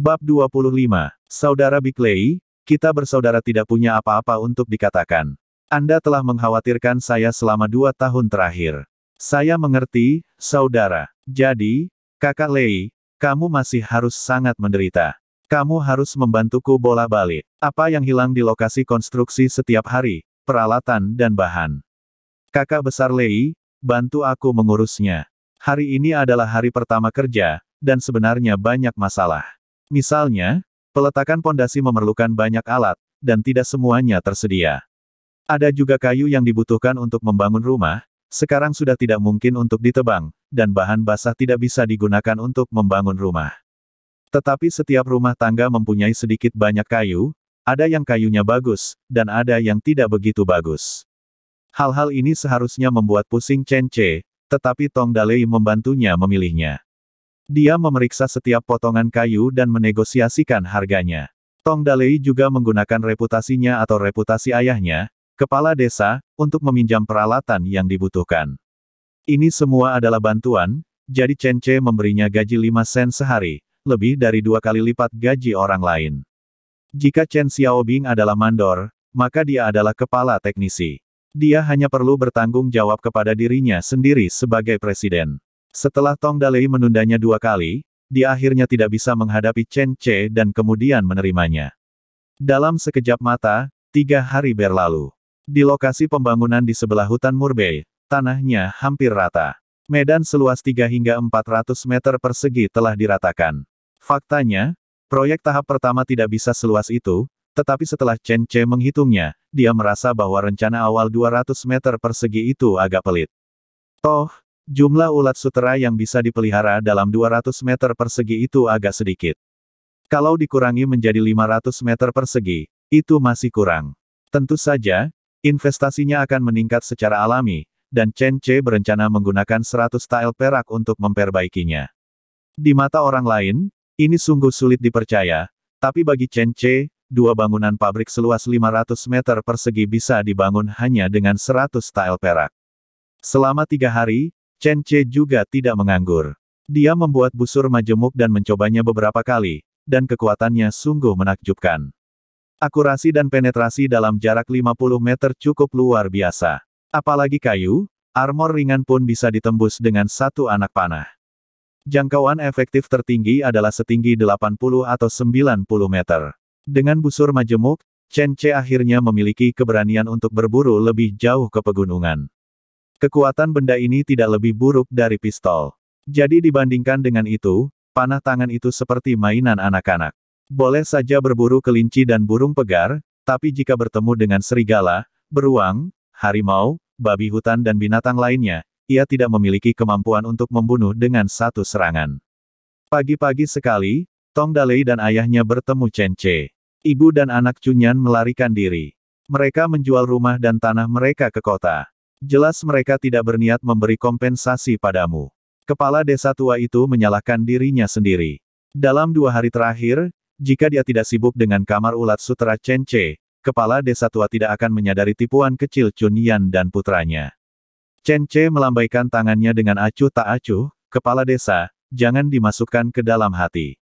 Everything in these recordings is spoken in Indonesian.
Bab 25. Saudara Bickley, kita bersaudara tidak punya apa-apa untuk dikatakan. Anda telah mengkhawatirkan saya selama 2 tahun terakhir. Saya mengerti, saudara. Jadi, Kakak Lei, kamu masih harus sangat menderita. Kamu harus membantuku bolak-balik. Apa yang hilang di lokasi konstruksi setiap hari, peralatan dan bahan. Kakak besar Lei, bantu aku mengurusnya. Hari ini adalah hari pertama kerja, dan sebenarnya banyak masalah. Misalnya, peletakan pondasi memerlukan banyak alat, dan tidak semuanya tersedia. Ada juga kayu yang dibutuhkan untuk membangun rumah, sekarang sudah tidak mungkin untuk ditebang, dan bahan basah tidak bisa digunakan untuk membangun rumah. Tetapi setiap rumah tangga mempunyai sedikit banyak kayu, ada yang kayunya bagus, dan ada yang tidak begitu bagus. Hal-hal ini seharusnya membuat pusing Chen Ce, tetapi Tong Dalei membantunya memilihnya. Dia memeriksa setiap potongan kayu dan menegosiasikan harganya. Tong Dalei juga menggunakan reputasinya atau reputasi ayahnya, kepala desa, untuk meminjam peralatan yang dibutuhkan. Ini semua adalah bantuan, jadi Chen Ce memberinya gaji 5 sen sehari, lebih dari 2 kali lipat gaji orang lain. Jika Chen Xiaobing adalah mandor, maka dia adalah kepala teknisi. Dia hanya perlu bertanggung jawab kepada dirinya sendiri sebagai presiden. Setelah Tong Dalei menundanya 2 kali, dia akhirnya tidak bisa menghadapi Chen Ce dan kemudian menerimanya. Dalam sekejap mata, 3 hari berlalu. Di lokasi pembangunan di sebelah hutan Murbei, tanahnya hampir rata. Medan seluas 3 hingga 400 meter persegi telah diratakan. Faktanya, proyek tahap pertama tidak bisa seluas itu, tetapi setelah Chen Ce menghitungnya, dia merasa bahwa rencana awal 200 meter persegi itu agak pelit. Toh, jumlah ulat sutera yang bisa dipelihara dalam 200 meter persegi itu agak sedikit. Kalau dikurangi menjadi 500 meter persegi, itu masih kurang. Tentu saja, investasinya akan meningkat secara alami, dan Chen Ce berencana menggunakan 100 tael perak untuk memperbaikinya. Di mata orang lain, ini sungguh sulit dipercaya, tapi bagi Chen Ce, 2 bangunan pabrik seluas 500 meter persegi bisa dibangun hanya dengan 100 tael perak. Selama 3 hari, Chen Ce juga tidak menganggur. Dia membuat busur majemuk dan mencobanya beberapa kali, dan kekuatannya sungguh menakjubkan. Akurasi dan penetrasi dalam jarak 50 meter cukup luar biasa. Apalagi kayu, armor ringan pun bisa ditembus dengan 1 anak panah. Jangkauan efektif tertinggi adalah setinggi 80 atau 90 meter. Dengan busur majemuk, Chen Ce akhirnya memiliki keberanian untuk berburu lebih jauh ke pegunungan. Kekuatan benda ini tidak lebih buruk dari pistol. Jadi dibandingkan dengan itu, panah tangan itu seperti mainan anak-anak. Boleh saja berburu kelinci dan burung pegar, tapi jika bertemu dengan serigala, beruang, harimau, babi hutan dan binatang lainnya, ia tidak memiliki kemampuan untuk membunuh dengan 1 serangan. Pagi-pagi sekali, Tong Dalei dan ayahnya bertemu Chen Ce. Ibu dan anak Cunyan melarikan diri. Mereka menjual rumah dan tanah mereka ke kota. Jelas mereka tidak berniat memberi kompensasi padamu. Kepala desa tua itu menyalahkan dirinya sendiri. Dalam 2 hari terakhir, jika dia tidak sibuk dengan kamar ulat sutera Chen Ce, kepala desa tua tidak akan menyadari tipuan kecil Cunyan dan putranya. Chen Ce melambaikan tangannya dengan acuh tak acuh, kepala desa, jangan dimasukkan ke dalam hati.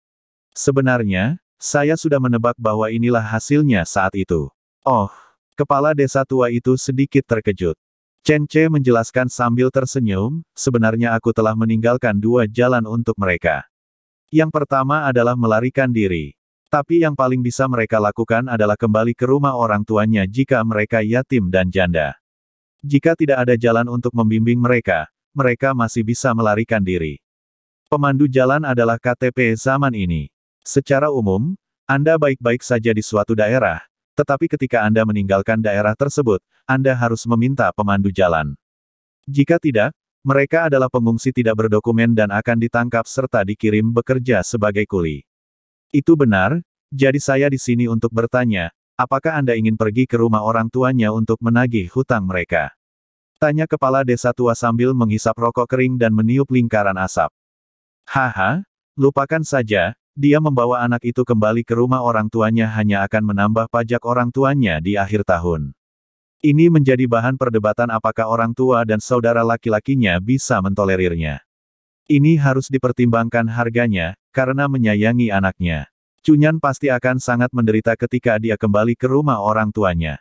Sebenarnya, saya sudah menebak bahwa inilah hasilnya saat itu. Oh, kepala desa tua itu sedikit terkejut. Chen Ce menjelaskan sambil tersenyum, sebenarnya aku telah meninggalkan 2 jalan untuk mereka. Yang pertama adalah melarikan diri. Tapi yang paling bisa mereka lakukan adalah kembali ke rumah orang tuanya jika mereka yatim dan janda. Jika tidak ada jalan untuk membimbing mereka, mereka masih bisa melarikan diri. Pemandu jalan adalah KTP zaman ini. Secara umum, Anda baik-baik saja di suatu daerah, tetapi ketika Anda meninggalkan daerah tersebut, Anda harus meminta pemandu jalan. Jika tidak, mereka adalah pengungsi tidak berdokumen dan akan ditangkap serta dikirim bekerja sebagai kuli. Itu benar, jadi saya di sini untuk bertanya, apakah Anda ingin pergi ke rumah orang tuanya untuk menagih hutang mereka? Tanya kepala desa tua sambil menghisap rokok kering dan meniup lingkaran asap. Haha, lupakan saja. Dia membawa anak itu kembali ke rumah orang tuanya hanya akan menambah pajak orang tuanya di akhir tahun. Ini menjadi bahan perdebatan apakah orang tua dan saudara laki-lakinya bisa mentolerirnya. Ini harus dipertimbangkan harganya, karena menyayangi anaknya. Cunyan pasti akan sangat menderita ketika dia kembali ke rumah orang tuanya.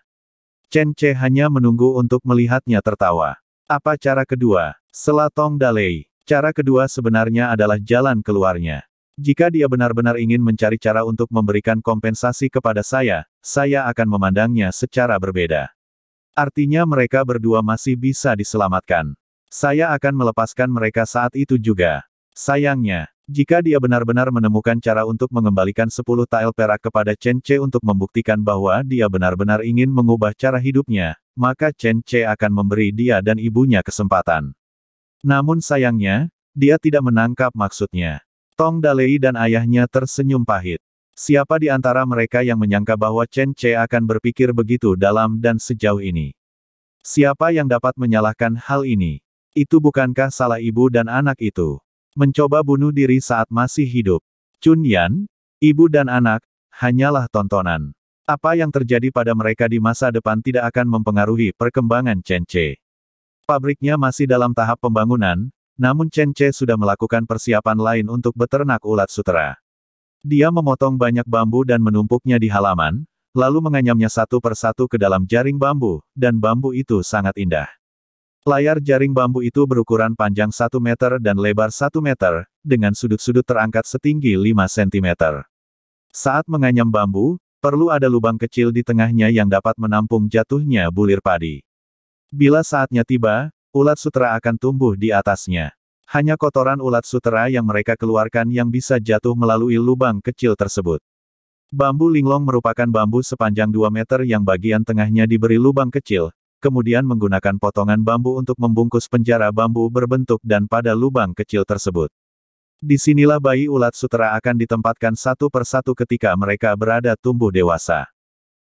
Chen Ce hanya menunggu untuk melihatnya tertawa. Apa cara kedua? Sela Tong Dalei. Cara kedua sebenarnya adalah jalan keluarnya. Jika dia benar-benar ingin mencari cara untuk memberikan kompensasi kepada saya akan memandangnya secara berbeda. Artinya mereka berdua masih bisa diselamatkan. Saya akan melepaskan mereka saat itu juga. Sayangnya, jika dia benar-benar menemukan cara untuk mengembalikan 10 tael perak kepada Chen Ce untuk membuktikan bahwa dia benar-benar ingin mengubah cara hidupnya, maka Chen Ce akan memberi dia dan ibunya kesempatan. Namun sayangnya, dia tidak menangkap maksudnya. Tong Dalei dan ayahnya tersenyum pahit. Siapa di antara mereka yang menyangka bahwa Chen Ce akan berpikir begitu dalam dan sejauh ini? Siapa yang dapat menyalahkan hal ini? Itu bukankah salah ibu dan anak itu? Mencoba bunuh diri saat masih hidup. Chun Yan, ibu dan anak, hanyalah tontonan. Apa yang terjadi pada mereka di masa depan tidak akan mempengaruhi perkembangan Chen Ce. Pabriknya masih dalam tahap pembangunan, namun Chen Ce sudah melakukan persiapan lain untuk beternak ulat sutera. Dia memotong banyak bambu dan menumpuknya di halaman, lalu menganyamnya satu persatu ke dalam jaring bambu, dan bambu itu sangat indah. Layar jaring bambu itu berukuran panjang 1 meter dan lebar 1 meter, dengan sudut-sudut terangkat setinggi 5 cm. Saat menganyam bambu, perlu ada lubang kecil di tengahnya yang dapat menampung jatuhnya bulir padi. Bila saatnya tiba, ulat sutera akan tumbuh di atasnya. Hanya kotoran ulat sutera yang mereka keluarkan yang bisa jatuh melalui lubang kecil tersebut. Bambu linglong merupakan bambu sepanjang 2 meter yang bagian tengahnya diberi lubang kecil, kemudian menggunakan potongan bambu untuk membungkus penjara bambu berbentuk dan pada lubang kecil tersebut. Disinilah bayi ulat sutera akan ditempatkan satu persatu ketika mereka berada tumbuh dewasa.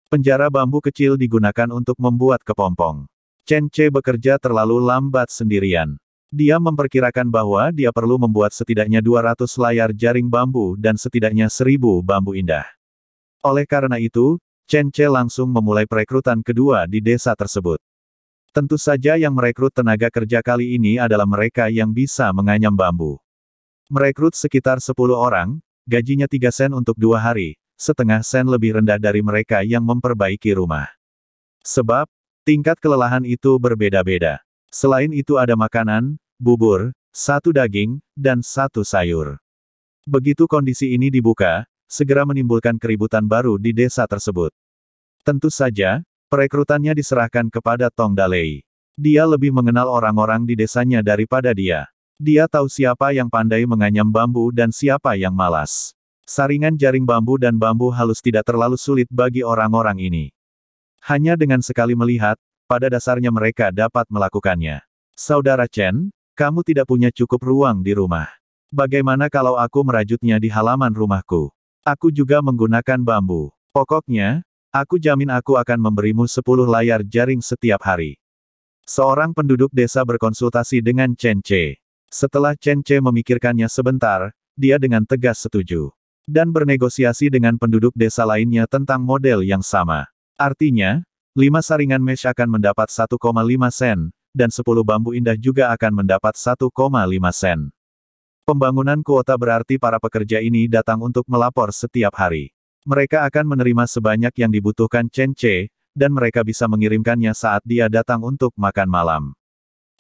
Penjara bambu kecil digunakan untuk membuat kepompong. Chen Ce bekerja terlalu lambat sendirian. Dia memperkirakan bahwa dia perlu membuat setidaknya 200 layar jaring bambu dan setidaknya 1000 bambu indah. Oleh karena itu, Chen Ce langsung memulai perekrutan kedua di desa tersebut. Tentu saja yang merekrut tenaga kerja kali ini adalah mereka yang bisa menganyam bambu. Merekrut sekitar 10 orang, gajinya 3 sen untuk 2 hari, setengah sen lebih rendah dari mereka yang memperbaiki rumah. Sebab, tingkat kelelahan itu berbeda-beda. Selain itu ada makanan, bubur, 1 daging, dan 1 sayur. Begitu kondisi ini dibuka, segera menimbulkan keributan baru di desa tersebut. Tentu saja, perekrutannya diserahkan kepada Tong Dalei. Dia lebih mengenal orang-orang di desanya daripada dia. Dia tahu siapa yang pandai menganyam bambu dan siapa yang malas. Saringan jaring bambu dan bambu halus tidak terlalu sulit bagi orang-orang ini. Hanya dengan sekali melihat, pada dasarnya mereka dapat melakukannya. Saudara Chen, kamu tidak punya cukup ruang di rumah. Bagaimana kalau aku merajutnya di halaman rumahku? Aku juga menggunakan bambu. Pokoknya, aku jamin aku akan memberimu 10 layar jaring setiap hari. Seorang penduduk desa berkonsultasi dengan Chen Ce. Setelah Chen Ce memikirkannya sebentar, dia dengan tegas setuju. Dan bernegosiasi dengan penduduk desa lainnya tentang model yang sama. Artinya, 5 saringan mesh akan mendapat 1,5 sen, dan 10 bambu indah juga akan mendapat 1,5 sen. Pembangunan kuota berarti para pekerja ini datang untuk melapor setiap hari. Mereka akan menerima sebanyak yang dibutuhkan Chen Ce, dan mereka bisa mengirimkannya saat dia datang untuk makan malam.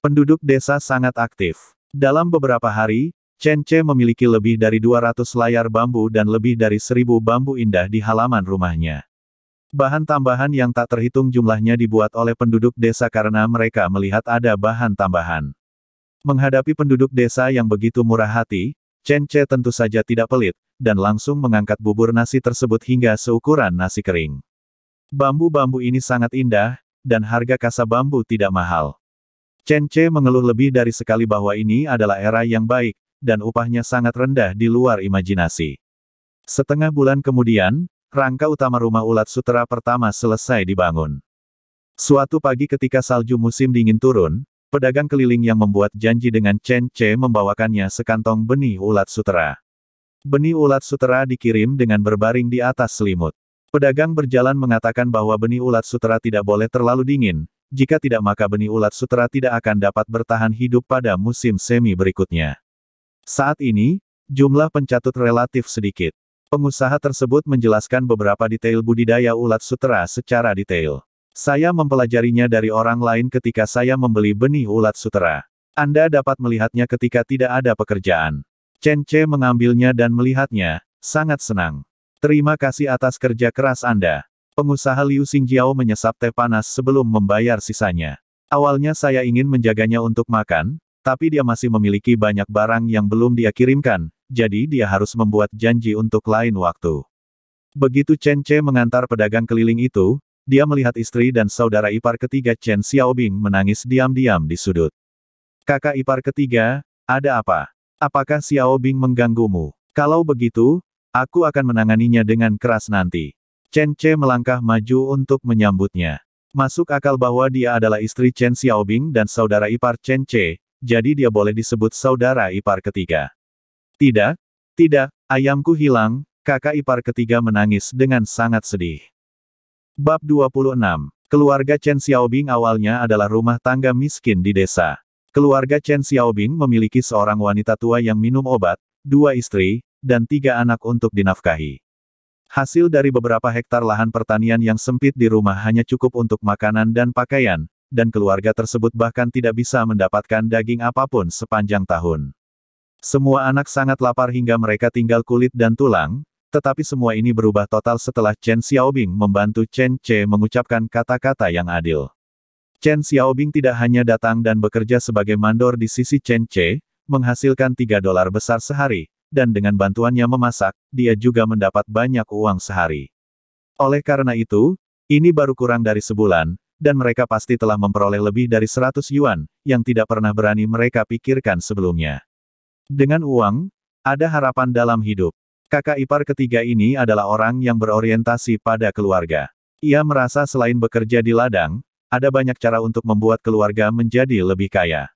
Penduduk desa sangat aktif. Dalam beberapa hari, Chen Ce memiliki lebih dari 200 layar bambu dan lebih dari 1000 bambu indah di halaman rumahnya. Bahan tambahan yang tak terhitung jumlahnya dibuat oleh penduduk desa karena mereka melihat ada bahan tambahan. Menghadapi penduduk desa yang begitu murah hati, Chen Ce tentu saja tidak pelit, dan langsung mengangkat bubur nasi tersebut hingga seukuran nasi kering. Bambu-bambu ini sangat indah, dan harga kasa bambu tidak mahal. Chen Ce mengeluh lebih dari sekali bahwa ini adalah era yang baik, dan upahnya sangat rendah di luar imajinasi. Setengah bulan kemudian, rangka utama rumah ulat sutera pertama selesai dibangun. Suatu pagi ketika salju musim dingin turun, pedagang keliling yang membuat janji dengan Chen Ce membawakannya sekantong benih ulat sutera. Benih ulat sutera dikirim dengan berbaring di atas selimut. Pedagang berjalan mengatakan bahwa benih ulat sutera tidak boleh terlalu dingin, jika tidak maka benih ulat sutera tidak akan dapat bertahan hidup pada musim semi berikutnya. Saat ini, jumlah pencatut relatif sedikit. Pengusaha tersebut menjelaskan beberapa detail budidaya ulat sutera secara detail. Saya mempelajarinya dari orang lain ketika saya membeli benih ulat sutera. Anda dapat melihatnya ketika tidak ada pekerjaan. Chen Ce mengambilnya dan melihatnya, sangat senang. Terima kasih atas kerja keras Anda. Pengusaha Liu Xingjiao menyesap teh panas sebelum membayar sisanya. Awalnya saya ingin menjaganya untuk makan, tapi dia masih memiliki banyak barang yang belum dia kirimkan, jadi dia harus membuat janji untuk lain waktu. Begitu Chen Ce mengantar pedagang keliling itu, dia melihat istri dan saudara ipar ketiga Chen Xiaobing menangis diam-diam di sudut. Kakak ipar ketiga, ada apa? Apakah Xiaobing mengganggumu? Kalau begitu, aku akan menanganinya dengan keras nanti. Chen Ce melangkah maju untuk menyambutnya. Masuk akal bahwa dia adalah istri Chen Xiaobing dan saudara ipar Chen Ce, jadi dia boleh disebut saudara ipar ketiga. Tidak, tidak, ayamku hilang, kakak ipar ketiga menangis dengan sangat sedih. Bab 26. Keluarga Chen Xiaobing awalnya adalah rumah tangga miskin di desa. Keluarga Chen Xiaobing memiliki seorang wanita tua yang minum obat, 2 istri, dan 3 anak untuk dinafkahi. Hasil dari beberapa hektar lahan pertanian yang sempit di rumah hanya cukup untuk makanan dan pakaian, dan keluarga tersebut bahkan tidak bisa mendapatkan daging apapun sepanjang tahun. Semua anak sangat lapar hingga mereka tinggal kulit dan tulang, tetapi semua ini berubah total setelah Chen Xiaobing membantu Chen Ce mengucapkan kata-kata yang adil. Chen Xiaobing tidak hanya datang dan bekerja sebagai mandor di sisi Chen Ce, menghasilkan $3 besar sehari, dan dengan bantuannya memasak, dia juga mendapat banyak uang sehari. Oleh karena itu, ini baru kurang dari sebulan, dan mereka pasti telah memperoleh lebih dari 100 yuan, yang tidak pernah berani mereka pikirkan sebelumnya. Dengan uang, ada harapan dalam hidup. Kakak ipar ketiga ini adalah orang yang berorientasi pada keluarga. Ia merasa selain bekerja di ladang, ada banyak cara untuk membuat keluarga menjadi lebih kaya.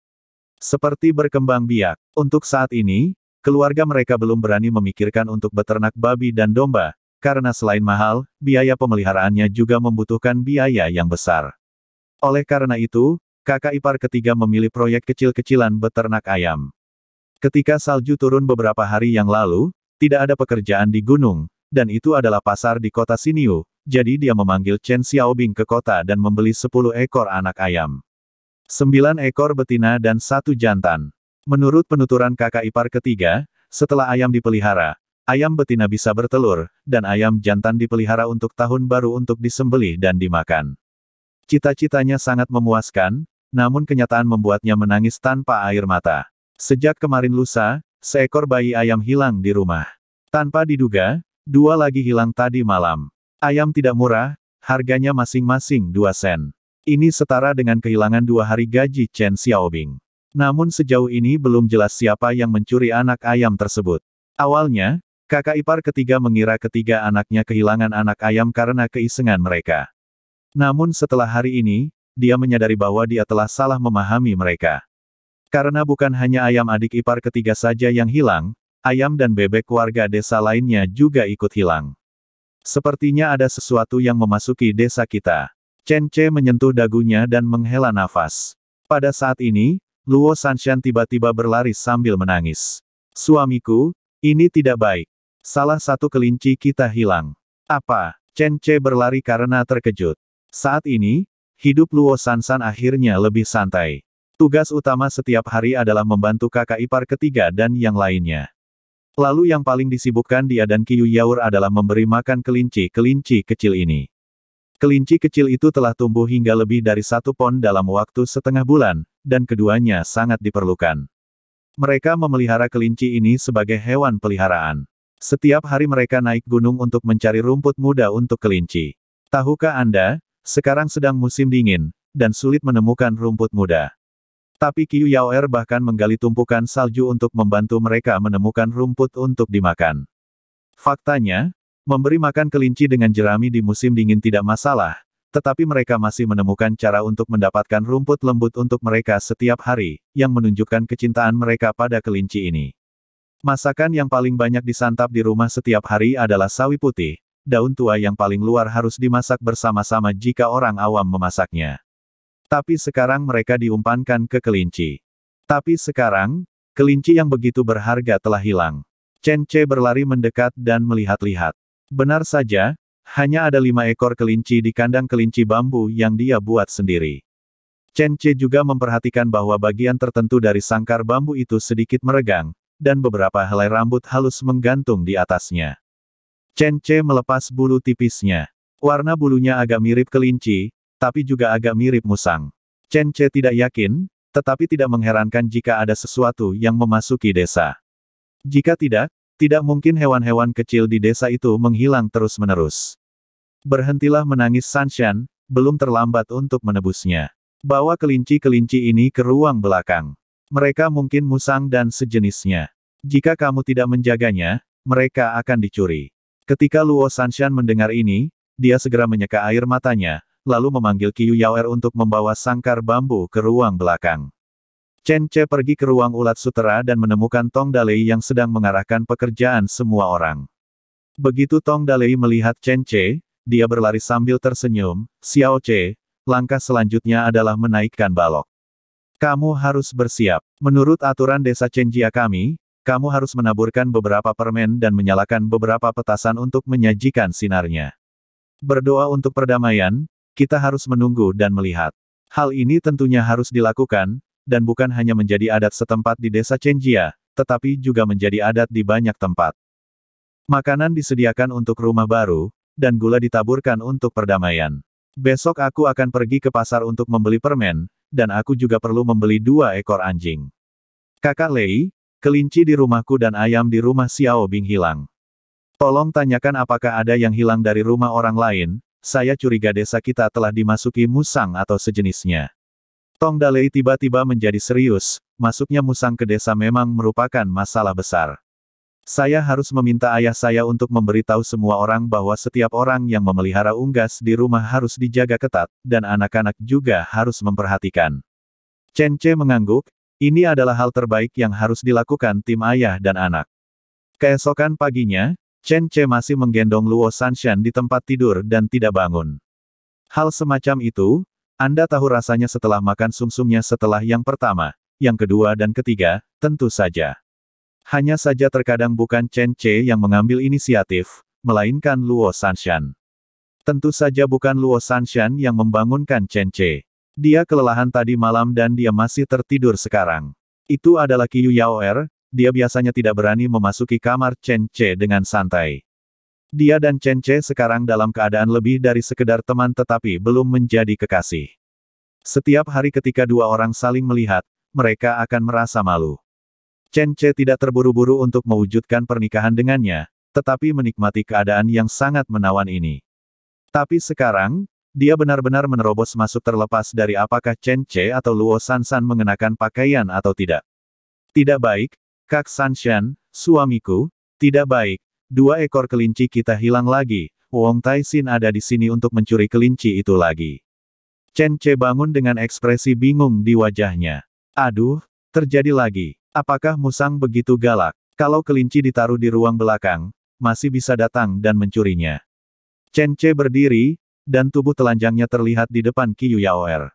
Seperti berkembang biak. Untuk saat ini, keluarga mereka belum berani memikirkan untuk beternak babi dan domba, karena selain mahal, biaya pemeliharaannya juga membutuhkan biaya yang besar. Oleh karena itu, kakak ipar ketiga memilih proyek kecil-kecilan beternak ayam. Ketika salju turun beberapa hari yang lalu, tidak ada pekerjaan di gunung, dan itu adalah pasar di kota Xinyu, jadi dia memanggil Chen Xiaobing ke kota dan membeli 10 ekor anak ayam. 9 ekor betina dan 1 jantan. Menurut penuturan kakak ipar ketiga, setelah ayam dipelihara, ayam betina bisa bertelur, dan ayam jantan dipelihara untuk tahun baru untuk disembelih dan dimakan. Cita-citanya sangat memuaskan, namun kenyataan membuatnya menangis tanpa air mata. Sejak kemarin lusa, seekor bayi ayam hilang di rumah. Tanpa diduga, 2 lagi hilang tadi malam. Ayam tidak murah, harganya masing-masing 2 sen. Ini setara dengan kehilangan 2 hari gaji Chen Xiaobing. Namun sejauh ini belum jelas siapa yang mencuri anak ayam tersebut. Awalnya, kakak ipar ketiga mengira ketiga anaknya kehilangan anak ayam karena keisengan mereka. Namun setelah hari ini, dia menyadari bahwa dia telah salah memahami mereka. Karena bukan hanya ayam adik ipar ketiga saja yang hilang, ayam dan bebek warga desa lainnya juga ikut hilang. Sepertinya ada sesuatu yang memasuki desa kita. Chen Ce menyentuh dagunya dan menghela nafas. Pada saat ini, Luo Sanshan tiba-tiba berlari sambil menangis. Suamiku, ini tidak baik. Salah satu kelinci kita hilang. Apa? Chen Ce berlari karena terkejut. Saat ini, hidup Luo Sanshan akhirnya lebih santai. Tugas utama setiap hari adalah membantu kakak ipar ketiga dan yang lainnya. Lalu yang paling disibukkan dia dan Qiu Yaur adalah memberi makan kelinci-kelinci kecil ini. Kelinci kecil itu telah tumbuh hingga lebih dari 1 pon dalam waktu setengah bulan, dan keduanya sangat diperlukan. Mereka memelihara kelinci ini sebagai hewan peliharaan. Setiap hari mereka naik gunung untuk mencari rumput muda untuk kelinci. Tahukah Anda, sekarang sedang musim dingin, dan sulit menemukan rumput muda. Tapi Qiu Yaoer bahkan menggali tumpukan salju untuk membantu mereka menemukan rumput untuk dimakan. Faktanya, memberi makan kelinci dengan jerami di musim dingin tidak masalah, tetapi mereka masih menemukan cara untuk mendapatkan rumput lembut untuk mereka setiap hari, yang menunjukkan kecintaan mereka pada kelinci ini. Masakan yang paling banyak disantap di rumah setiap hari adalah sawi putih, daun tua yang paling luar harus dimasak bersama-sama jika orang awam memasaknya. Tapi sekarang mereka diumpankan ke kelinci. Tapi sekarang, kelinci yang begitu berharga telah hilang. Chen Ce berlari mendekat dan melihat-lihat. Benar saja, hanya ada 5 ekor kelinci di kandang kelinci bambu yang dia buat sendiri. Chen Ce juga memperhatikan bahwa bagian tertentu dari sangkar bambu itu sedikit meregang, dan beberapa helai rambut halus menggantung di atasnya. Chen Ce melepas bulu tipisnya. Warna bulunya agak mirip kelinci, tapi juga agak mirip musang. Chen Ce tidak yakin, tetapi tidak mengherankan jika ada sesuatu yang memasuki desa. Jika tidak, tidak mungkin hewan-hewan kecil di desa itu menghilang terus-menerus. Berhentilah menangis Sanshan, belum terlambat untuk menebusnya. Bawa kelinci-kelinci ini ke ruang belakang. Mereka mungkin musang dan sejenisnya. Jika kamu tidak menjaganya, mereka akan dicuri. Ketika Luo Sanshan mendengar ini, dia segera menyeka air matanya, lalu memanggil Qiu Yaoer untuk membawa sangkar bambu ke ruang belakang. Chen Ce pergi ke ruang ulat sutera dan menemukan Tong Dalei yang sedang mengarahkan pekerjaan semua orang. Begitu Tong Dalei melihat Chen Ce, dia berlari sambil tersenyum. Xiao Ce, langkah selanjutnya adalah menaikkan balok. Kamu harus bersiap. Menurut aturan desa Chenjia kami, kamu harus menaburkan beberapa permen dan menyalakan beberapa petasan untuk menyajikan sinarnya. Berdoa untuk perdamaian, kita harus menunggu dan melihat. Hal ini tentunya harus dilakukan, dan bukan hanya menjadi adat setempat di desa Chenjia, tetapi juga menjadi adat di banyak tempat. Makanan disediakan untuk rumah baru, dan gula ditaburkan untuk perdamaian. Besok aku akan pergi ke pasar untuk membeli permen, dan aku juga perlu membeli 2 ekor anjing. Kakak Lei, kelinci di rumahku dan ayam di rumah Xiao Bing hilang. Tolong tanyakan apakah ada yang hilang dari rumah orang lain, saya curiga desa kita telah dimasuki musang atau sejenisnya. Tong Dalei tiba-tiba menjadi serius, masuknya musang ke desa memang merupakan masalah besar. Saya harus meminta ayah saya untuk memberitahu semua orang bahwa setiap orang yang memelihara unggas di rumah harus dijaga ketat, dan anak-anak juga harus memperhatikan. Chen Ce mengangguk, ini adalah hal terbaik yang harus dilakukan tim ayah dan anak. Keesokan paginya, Chen Ce masih menggendong Luo Sanshan di tempat tidur dan tidak bangun. Hal semacam itu, Anda tahu rasanya setelah makan sumsumnya setelah yang pertama, yang kedua dan ketiga, tentu saja. Hanya saja terkadang bukan Chen Ce yang mengambil inisiatif, melainkan Luo Sanshan. Tentu saja bukan Luo Sanshan yang membangunkan Chen Ce. Dia kelelahan tadi malam dan dia masih tertidur sekarang. Itu adalah Qiu Yaoer. Dia biasanya tidak berani memasuki kamar Chen Ce dengan santai. Dia dan Chen Ce sekarang dalam keadaan lebih dari sekedar teman tetapi belum menjadi kekasih. Setiap hari ketika dua orang saling melihat, mereka akan merasa malu. Chen Ce tidak terburu-buru untuk mewujudkan pernikahan dengannya, tetapi menikmati keadaan yang sangat menawan ini. Tapi sekarang, dia benar-benar menerobos masuk terlepas dari apakah Chen Ce atau Luo Sansan mengenakan pakaian atau tidak. Tidak baik. Kak Sanshan, suamiku, tidak baik, 2 ekor kelinci kita hilang lagi, Wong Taixin ada di sini untuk mencuri kelinci itu lagi. Chen Ce bangun dengan ekspresi bingung di wajahnya. Aduh, terjadi lagi. Apakah musang begitu galak? Kalau kelinci ditaruh di ruang belakang, masih bisa datang dan mencurinya. Chen Ce berdiri, dan tubuh telanjangnya terlihat di depan Qiu Yaoer.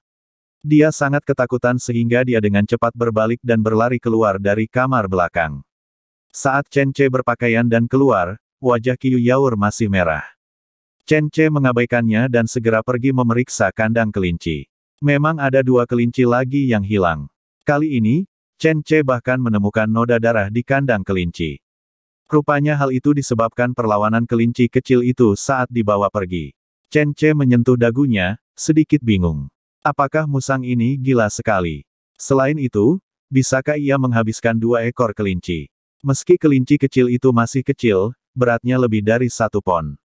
Dia sangat ketakutan sehingga dia dengan cepat berbalik dan berlari keluar dari kamar belakang. Saat Chen Ce berpakaian dan keluar, wajah Qiu Yaoer masih merah. Chen Ce mengabaikannya dan segera pergi memeriksa kandang kelinci. Memang ada 2 kelinci lagi yang hilang. Kali ini, Chen Ce bahkan menemukan noda darah di kandang kelinci. Rupanya hal itu disebabkan perlawanan kelinci kecil itu saat dibawa pergi. Chen Ce menyentuh dagunya, sedikit bingung. Apakah musang ini gila sekali? Selain itu, bisakah ia menghabiskan 2 ekor kelinci? Meski kelinci kecil itu masih kecil, beratnya lebih dari 1 pon.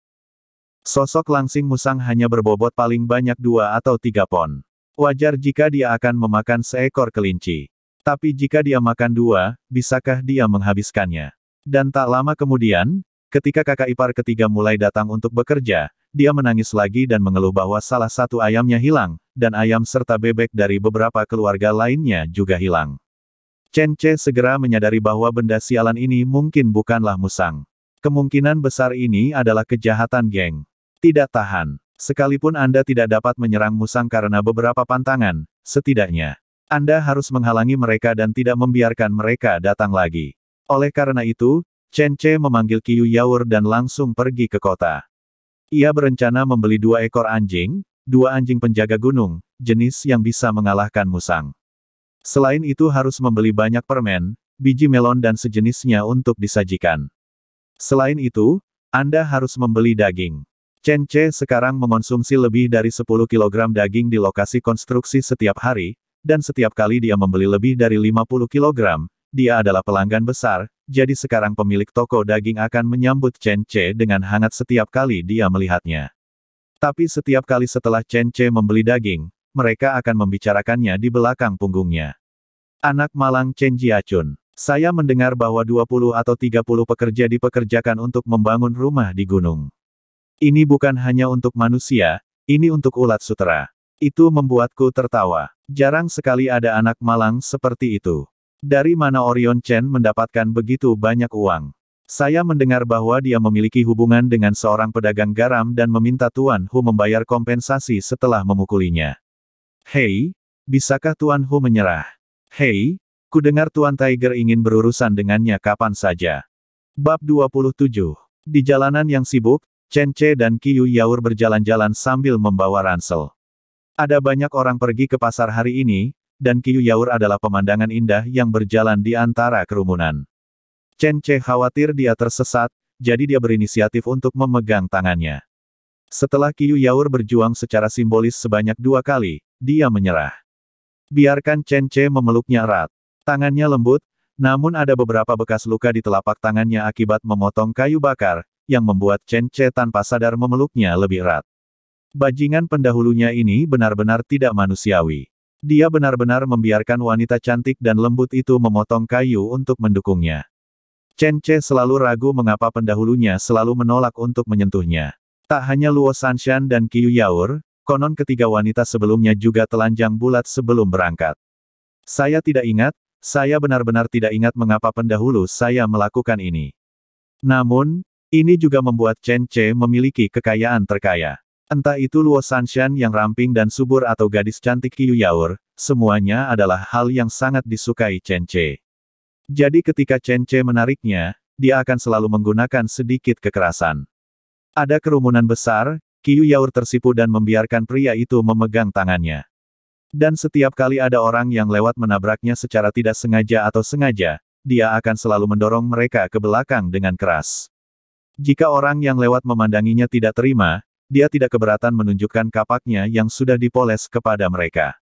Sosok langsing musang hanya berbobot paling banyak 2 atau 3 pon. Wajar jika dia akan memakan seekor kelinci. Tapi jika dia makan 2, bisakah dia menghabiskannya? Dan tak lama kemudian, ketika kakak ipar ketiga mulai datang untuk bekerja, dia menangis lagi dan mengeluh bahwa salah satu ayamnya hilang, dan ayam serta bebek dari beberapa keluarga lainnya juga hilang. Chen Ce segera menyadari bahwa benda sialan ini mungkin bukanlah musang. Kemungkinan besar ini adalah kejahatan geng. Tidak tahan. Sekalipun Anda tidak dapat menyerang musang karena beberapa pantangan, setidaknya Anda harus menghalangi mereka dan tidak membiarkan mereka datang lagi. Oleh karena itu, Chen Che memanggil Qiu Yaur dan langsung pergi ke kota. Ia berencana membeli 2 ekor anjing, 2 anjing penjaga gunung, jenis yang bisa mengalahkan musang. Selain itu harus membeli banyak permen, biji melon dan sejenisnya untuk disajikan. Selain itu, Anda harus membeli daging. Chen Che sekarang mengonsumsi lebih dari 10 kg daging di lokasi konstruksi setiap hari, dan setiap kali dia membeli lebih dari 50 kg, dia adalah pelanggan besar, jadi sekarang pemilik toko daging akan menyambut Chen Che dengan hangat setiap kali dia melihatnya. Tapi setiap kali setelah Chen Che membeli daging, mereka akan membicarakannya di belakang punggungnya. Anak malang Chen Jiachun. Saya mendengar bahwa 20 atau 30 pekerja dipekerjakan untuk membangun rumah di gunung. Ini bukan hanya untuk manusia, ini untuk ulat sutera. Itu membuatku tertawa. Jarang sekali ada anak malang seperti itu. Dari mana Orion Chen mendapatkan begitu banyak uang? Saya mendengar bahwa dia memiliki hubungan dengan seorang pedagang garam dan meminta Tuan Hu membayar kompensasi setelah memukulinya. Hei, bisakah Tuan Hu menyerah? Hei, kudengar Tuan Tiger ingin berurusan dengannya kapan saja. Bab 27. Di jalanan yang sibuk, Chen Che dan Qiu Yaur berjalan-jalan sambil membawa ransel. Ada banyak orang pergi ke pasar hari ini, dan Qiu Yaur adalah pemandangan indah yang berjalan di antara kerumunan. Chen Che khawatir dia tersesat, jadi dia berinisiatif untuk memegang tangannya. Setelah Qiu Yaur berjuang secara simbolis sebanyak 2 kali, dia menyerah. Biarkan Chen Che memeluknya erat. Tangannya lembut, namun ada beberapa bekas luka di telapak tangannya akibat memotong kayu bakar, yang membuat Chen Che tanpa sadar memeluknya lebih erat. Bajingan pendahulunya ini benar-benar tidak manusiawi. Dia benar-benar membiarkan wanita cantik dan lembut itu memotong kayu untuk mendukungnya. Chen Che selalu ragu mengapa pendahulunya selalu menolak untuk menyentuhnya. Tak hanya Luo Sanshan dan Qiu Yaur, konon ketiga wanita sebelumnya juga telanjang bulat sebelum berangkat. Saya tidak ingat, saya benar-benar tidak ingat mengapa pendahulu saya melakukan ini. Namun, ini juga membuat Chen Che memiliki kekayaan terkaya. Entah itu Luo Sanshan yang ramping dan subur atau gadis cantik Qiu Yaur, semuanya adalah hal yang sangat disukai Chen Che. Jadi ketika Chen Che menariknya, dia akan selalu menggunakan sedikit kekerasan. Ada kerumunan besar, Qiu Yaur tersipu dan membiarkan pria itu memegang tangannya. Dan setiap kali ada orang yang lewat menabraknya secara tidak sengaja atau sengaja, dia akan selalu mendorong mereka ke belakang dengan keras. Jika orang yang lewat memandanginya tidak terima, dia tidak keberatan menunjukkan kapaknya yang sudah dipoles kepada mereka.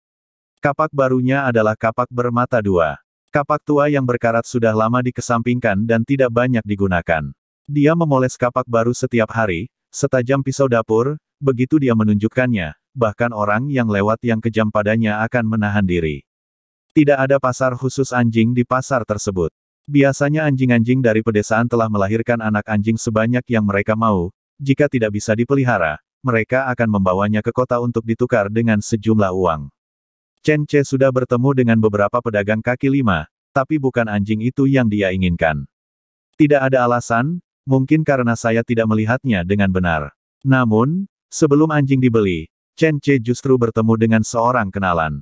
Kapak barunya adalah kapak bermata 2. Kapak tua yang berkarat sudah lama dikesampingkan dan tidak banyak digunakan. Dia memoles kapak baru setiap hari, setajam pisau dapur, begitu dia menunjukkannya, bahkan orang yang lewat yang kejam padanya akan menahan diri. Tidak ada pasar khusus anjing di pasar tersebut. Biasanya anjing-anjing dari pedesaan telah melahirkan anak anjing sebanyak yang mereka mau. Jika tidak bisa dipelihara, mereka akan membawanya ke kota untuk ditukar dengan sejumlah uang. Chen Che sudah bertemu dengan beberapa pedagang kaki 5, tapi bukan anjing itu yang dia inginkan. Tidak ada alasan, mungkin karena saya tidak melihatnya dengan benar. Namun, sebelum anjing dibeli, Chen Che justru bertemu dengan seorang kenalan.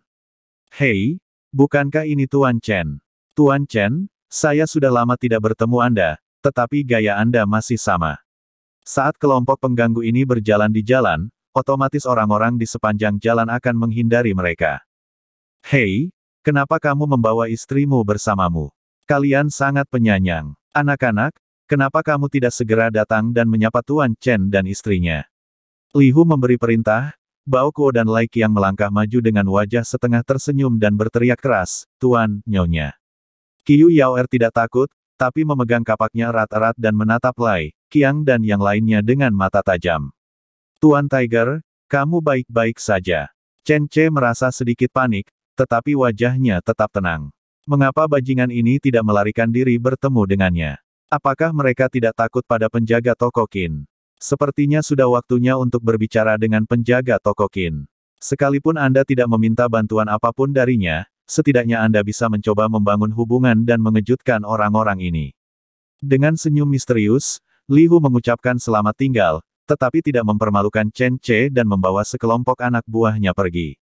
Hei, bukankah ini Tuan Chen? Tuan Chen, saya sudah lama tidak bertemu Anda, tetapi gaya Anda masih sama. Saat kelompok pengganggu ini berjalan di jalan, otomatis orang-orang di sepanjang jalan akan menghindari mereka. Hei, kenapa kamu membawa istrimu bersamamu? Kalian sangat penyayang. Anak-anak, kenapa kamu tidak segera datang dan menyapa Tuan Chen dan istrinya? Li Hu memberi perintah, Bao Kuo dan Lai Qiang melangkah maju dengan wajah setengah tersenyum dan berteriak keras, Tuan, Nyonya. Qiu Yaoer tidak takut, tapi memegang kapaknya erat-erat dan menatap Lai Qiang dan yang lainnya dengan mata tajam. Tuan Tiger, kamu baik-baik saja. Chen Che merasa sedikit panik, tetapi wajahnya tetap tenang. Mengapa bajingan ini tidak melarikan diri bertemu dengannya? Apakah mereka tidak takut pada penjaga toko Qin? Sepertinya sudah waktunya untuk berbicara dengan penjaga toko Qin. Sekalipun Anda tidak meminta bantuan apapun darinya, setidaknya Anda bisa mencoba membangun hubungan dan mengejutkan orang-orang ini. Dengan senyum misterius, Li Hu mengucapkan selamat tinggal, tetapi tidak mempermalukan Chen Che dan membawa sekelompok anak buahnya pergi.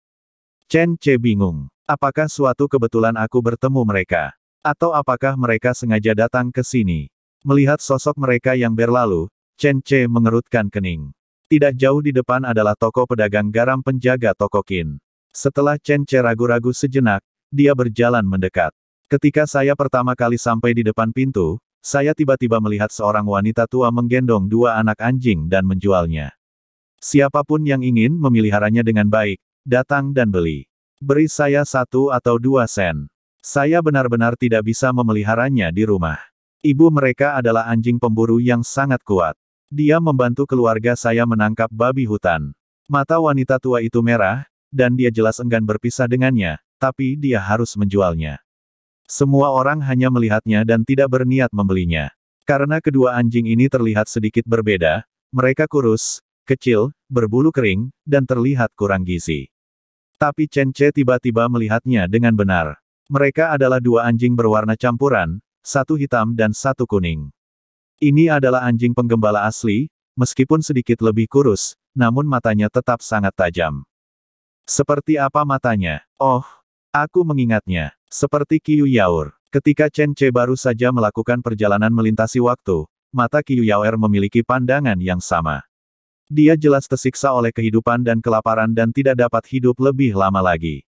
Chen Che bingung. Apakah suatu kebetulan aku bertemu mereka? Atau apakah mereka sengaja datang ke sini? Melihat sosok mereka yang berlalu, Chen Ce mengerutkan kening. Tidak jauh di depan adalah toko pedagang garam penjaga toko Qin. Setelah Chen Ce ragu-ragu sejenak, dia berjalan mendekat. Ketika saya pertama kali sampai di depan pintu, saya tiba-tiba melihat seorang wanita tua menggendong dua anak anjing dan menjualnya. Siapapun yang ingin memeliharanya dengan baik, datang dan beli. Beri saya 1 atau 2 sen. Saya benar-benar tidak bisa memeliharanya di rumah. Ibu mereka adalah anjing pemburu yang sangat kuat. Dia membantu keluarga saya menangkap babi hutan. Mata wanita tua itu merah, dan dia jelas enggan berpisah dengannya, tapi dia harus menjualnya. Semua orang hanya melihatnya dan tidak berniat membelinya. Karena kedua anjing ini terlihat sedikit berbeda, mereka kurus, kecil, berbulu kering, dan terlihat kurang gizi. Tapi Chen Ce tiba-tiba melihatnya dengan benar. Mereka adalah dua anjing berwarna campuran, satu hitam dan satu kuning. Ini adalah anjing penggembala asli, meskipun sedikit lebih kurus, namun matanya tetap sangat tajam. Seperti apa matanya? Oh, aku mengingatnya. Seperti Qiu Yaoer. Ketika Chen Ce baru saja melakukan perjalanan melintasi waktu, mata Qiu Yaoer memiliki pandangan yang sama. Dia jelas tersiksa oleh kehidupan dan kelaparan dan tidak dapat hidup lebih lama lagi.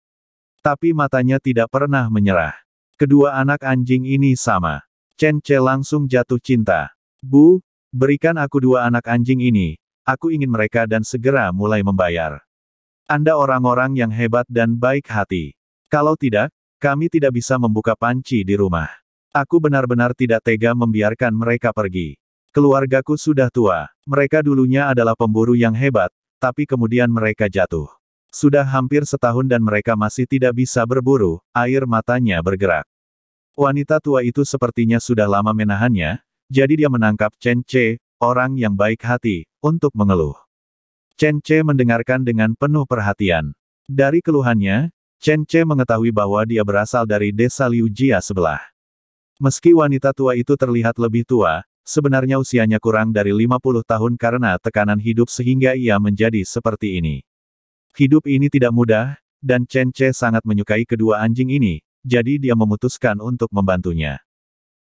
Tapi matanya tidak pernah menyerah. Kedua anak anjing ini sama. Chen Ce langsung jatuh cinta. Bu, berikan aku dua anak anjing ini. Aku ingin mereka dan segera mulai membayar. Anda orang-orang yang hebat dan baik hati. Kalau tidak, kami tidak bisa membuka panci di rumah. Aku benar-benar tidak tega membiarkan mereka pergi. Keluargaku sudah tua. Mereka dulunya adalah pemburu yang hebat, tapi kemudian mereka jatuh. Sudah hampir setahun dan mereka masih tidak bisa berburu, air matanya bergerak. Wanita tua itu sepertinya sudah lama menahannya, jadi dia menangkap Chen Ce, orang yang baik hati, untuk mengeluh. Chen Ce mendengarkan dengan penuh perhatian. Dari keluhannya, Chen Ce mengetahui bahwa dia berasal dari desa Liu Jia sebelah. Meski wanita tua itu terlihat lebih tua, sebenarnya usianya kurang dari 50 tahun karena tekanan hidup sehingga ia menjadi seperti ini. Hidup ini tidak mudah, dan Chen Ce sangat menyukai kedua anjing ini, jadi dia memutuskan untuk membantunya.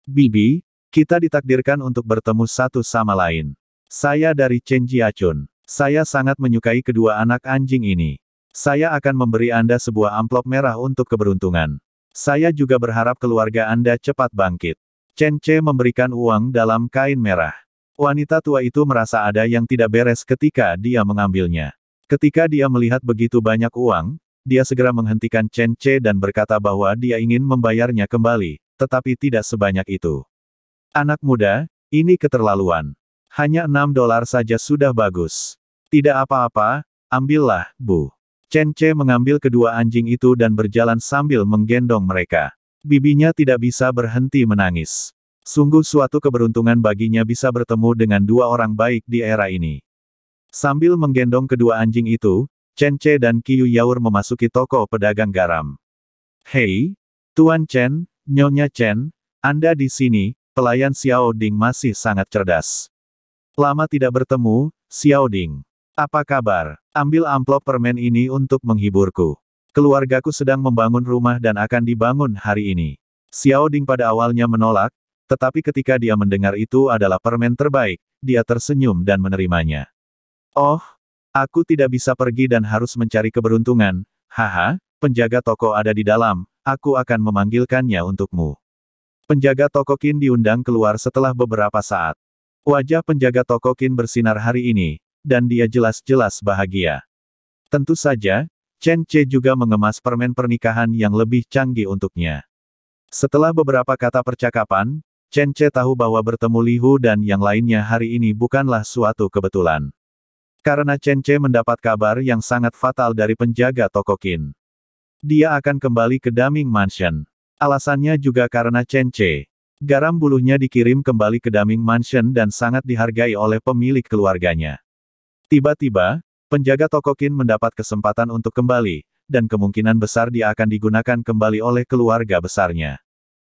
Bibi, kita ditakdirkan untuk bertemu satu sama lain. Saya dari Chen Jiachun. Saya sangat menyukai kedua anak anjing ini. Saya akan memberi Anda sebuah amplop merah untuk keberuntungan. Saya juga berharap keluarga Anda cepat bangkit. Chen Ce memberikan uang dalam kain merah. Wanita tua itu merasa ada yang tidak beres ketika dia mengambilnya. Ketika dia melihat begitu banyak uang, dia segera menghentikan Chen Ce dan berkata bahwa dia ingin membayarnya kembali, tetapi tidak sebanyak itu. Anak muda, ini keterlaluan. Hanya $6 saja sudah bagus. Tidak apa-apa, ambillah, Bu. Chen Ce mengambil kedua anjing itu dan berjalan sambil menggendong mereka. Bibinya tidak bisa berhenti menangis. Sungguh suatu keberuntungan baginya bisa bertemu dengan dua orang baik di era ini. Sambil menggendong kedua anjing itu, Chen Ce dan Qiu Yaoer memasuki toko pedagang garam. Hei, Tuan Chen, Nyonya Chen, Anda di sini, pelayan Xiao Ding masih sangat cerdas. Lama tidak bertemu, Xiao Ding. Apa kabar? Ambil amplop permen ini untuk menghiburku. Keluargaku sedang membangun rumah dan akan dibangun hari ini. Xiao Ding pada awalnya menolak, tetapi ketika dia mendengar itu adalah permen terbaik, dia tersenyum dan menerimanya. Oh, aku tidak bisa pergi dan harus mencari keberuntungan. Haha, penjaga toko ada di dalam, aku akan memanggilkannya untukmu. Penjaga toko Qin diundang keluar setelah beberapa saat. Wajah penjaga toko Qin bersinar hari ini, dan dia jelas-jelas bahagia. Tentu saja, Chen Ce juga mengemas permen pernikahan yang lebih canggih untuknya. Setelah beberapa kata percakapan, Chen Ce tahu bahwa bertemu Li Hu dan yang lainnya hari ini bukanlah suatu kebetulan. Karena Chen Ce mendapat kabar yang sangat fatal dari penjaga toko Qin. Dia akan kembali ke Daming Mansion. Alasannya juga karena Chen Ce. Garam bulunya dikirim kembali ke Daming Mansion dan sangat dihargai oleh pemilik keluarganya. Tiba-tiba, penjaga toko Qin mendapat kesempatan untuk kembali, dan kemungkinan besar dia akan digunakan kembali oleh keluarga besarnya.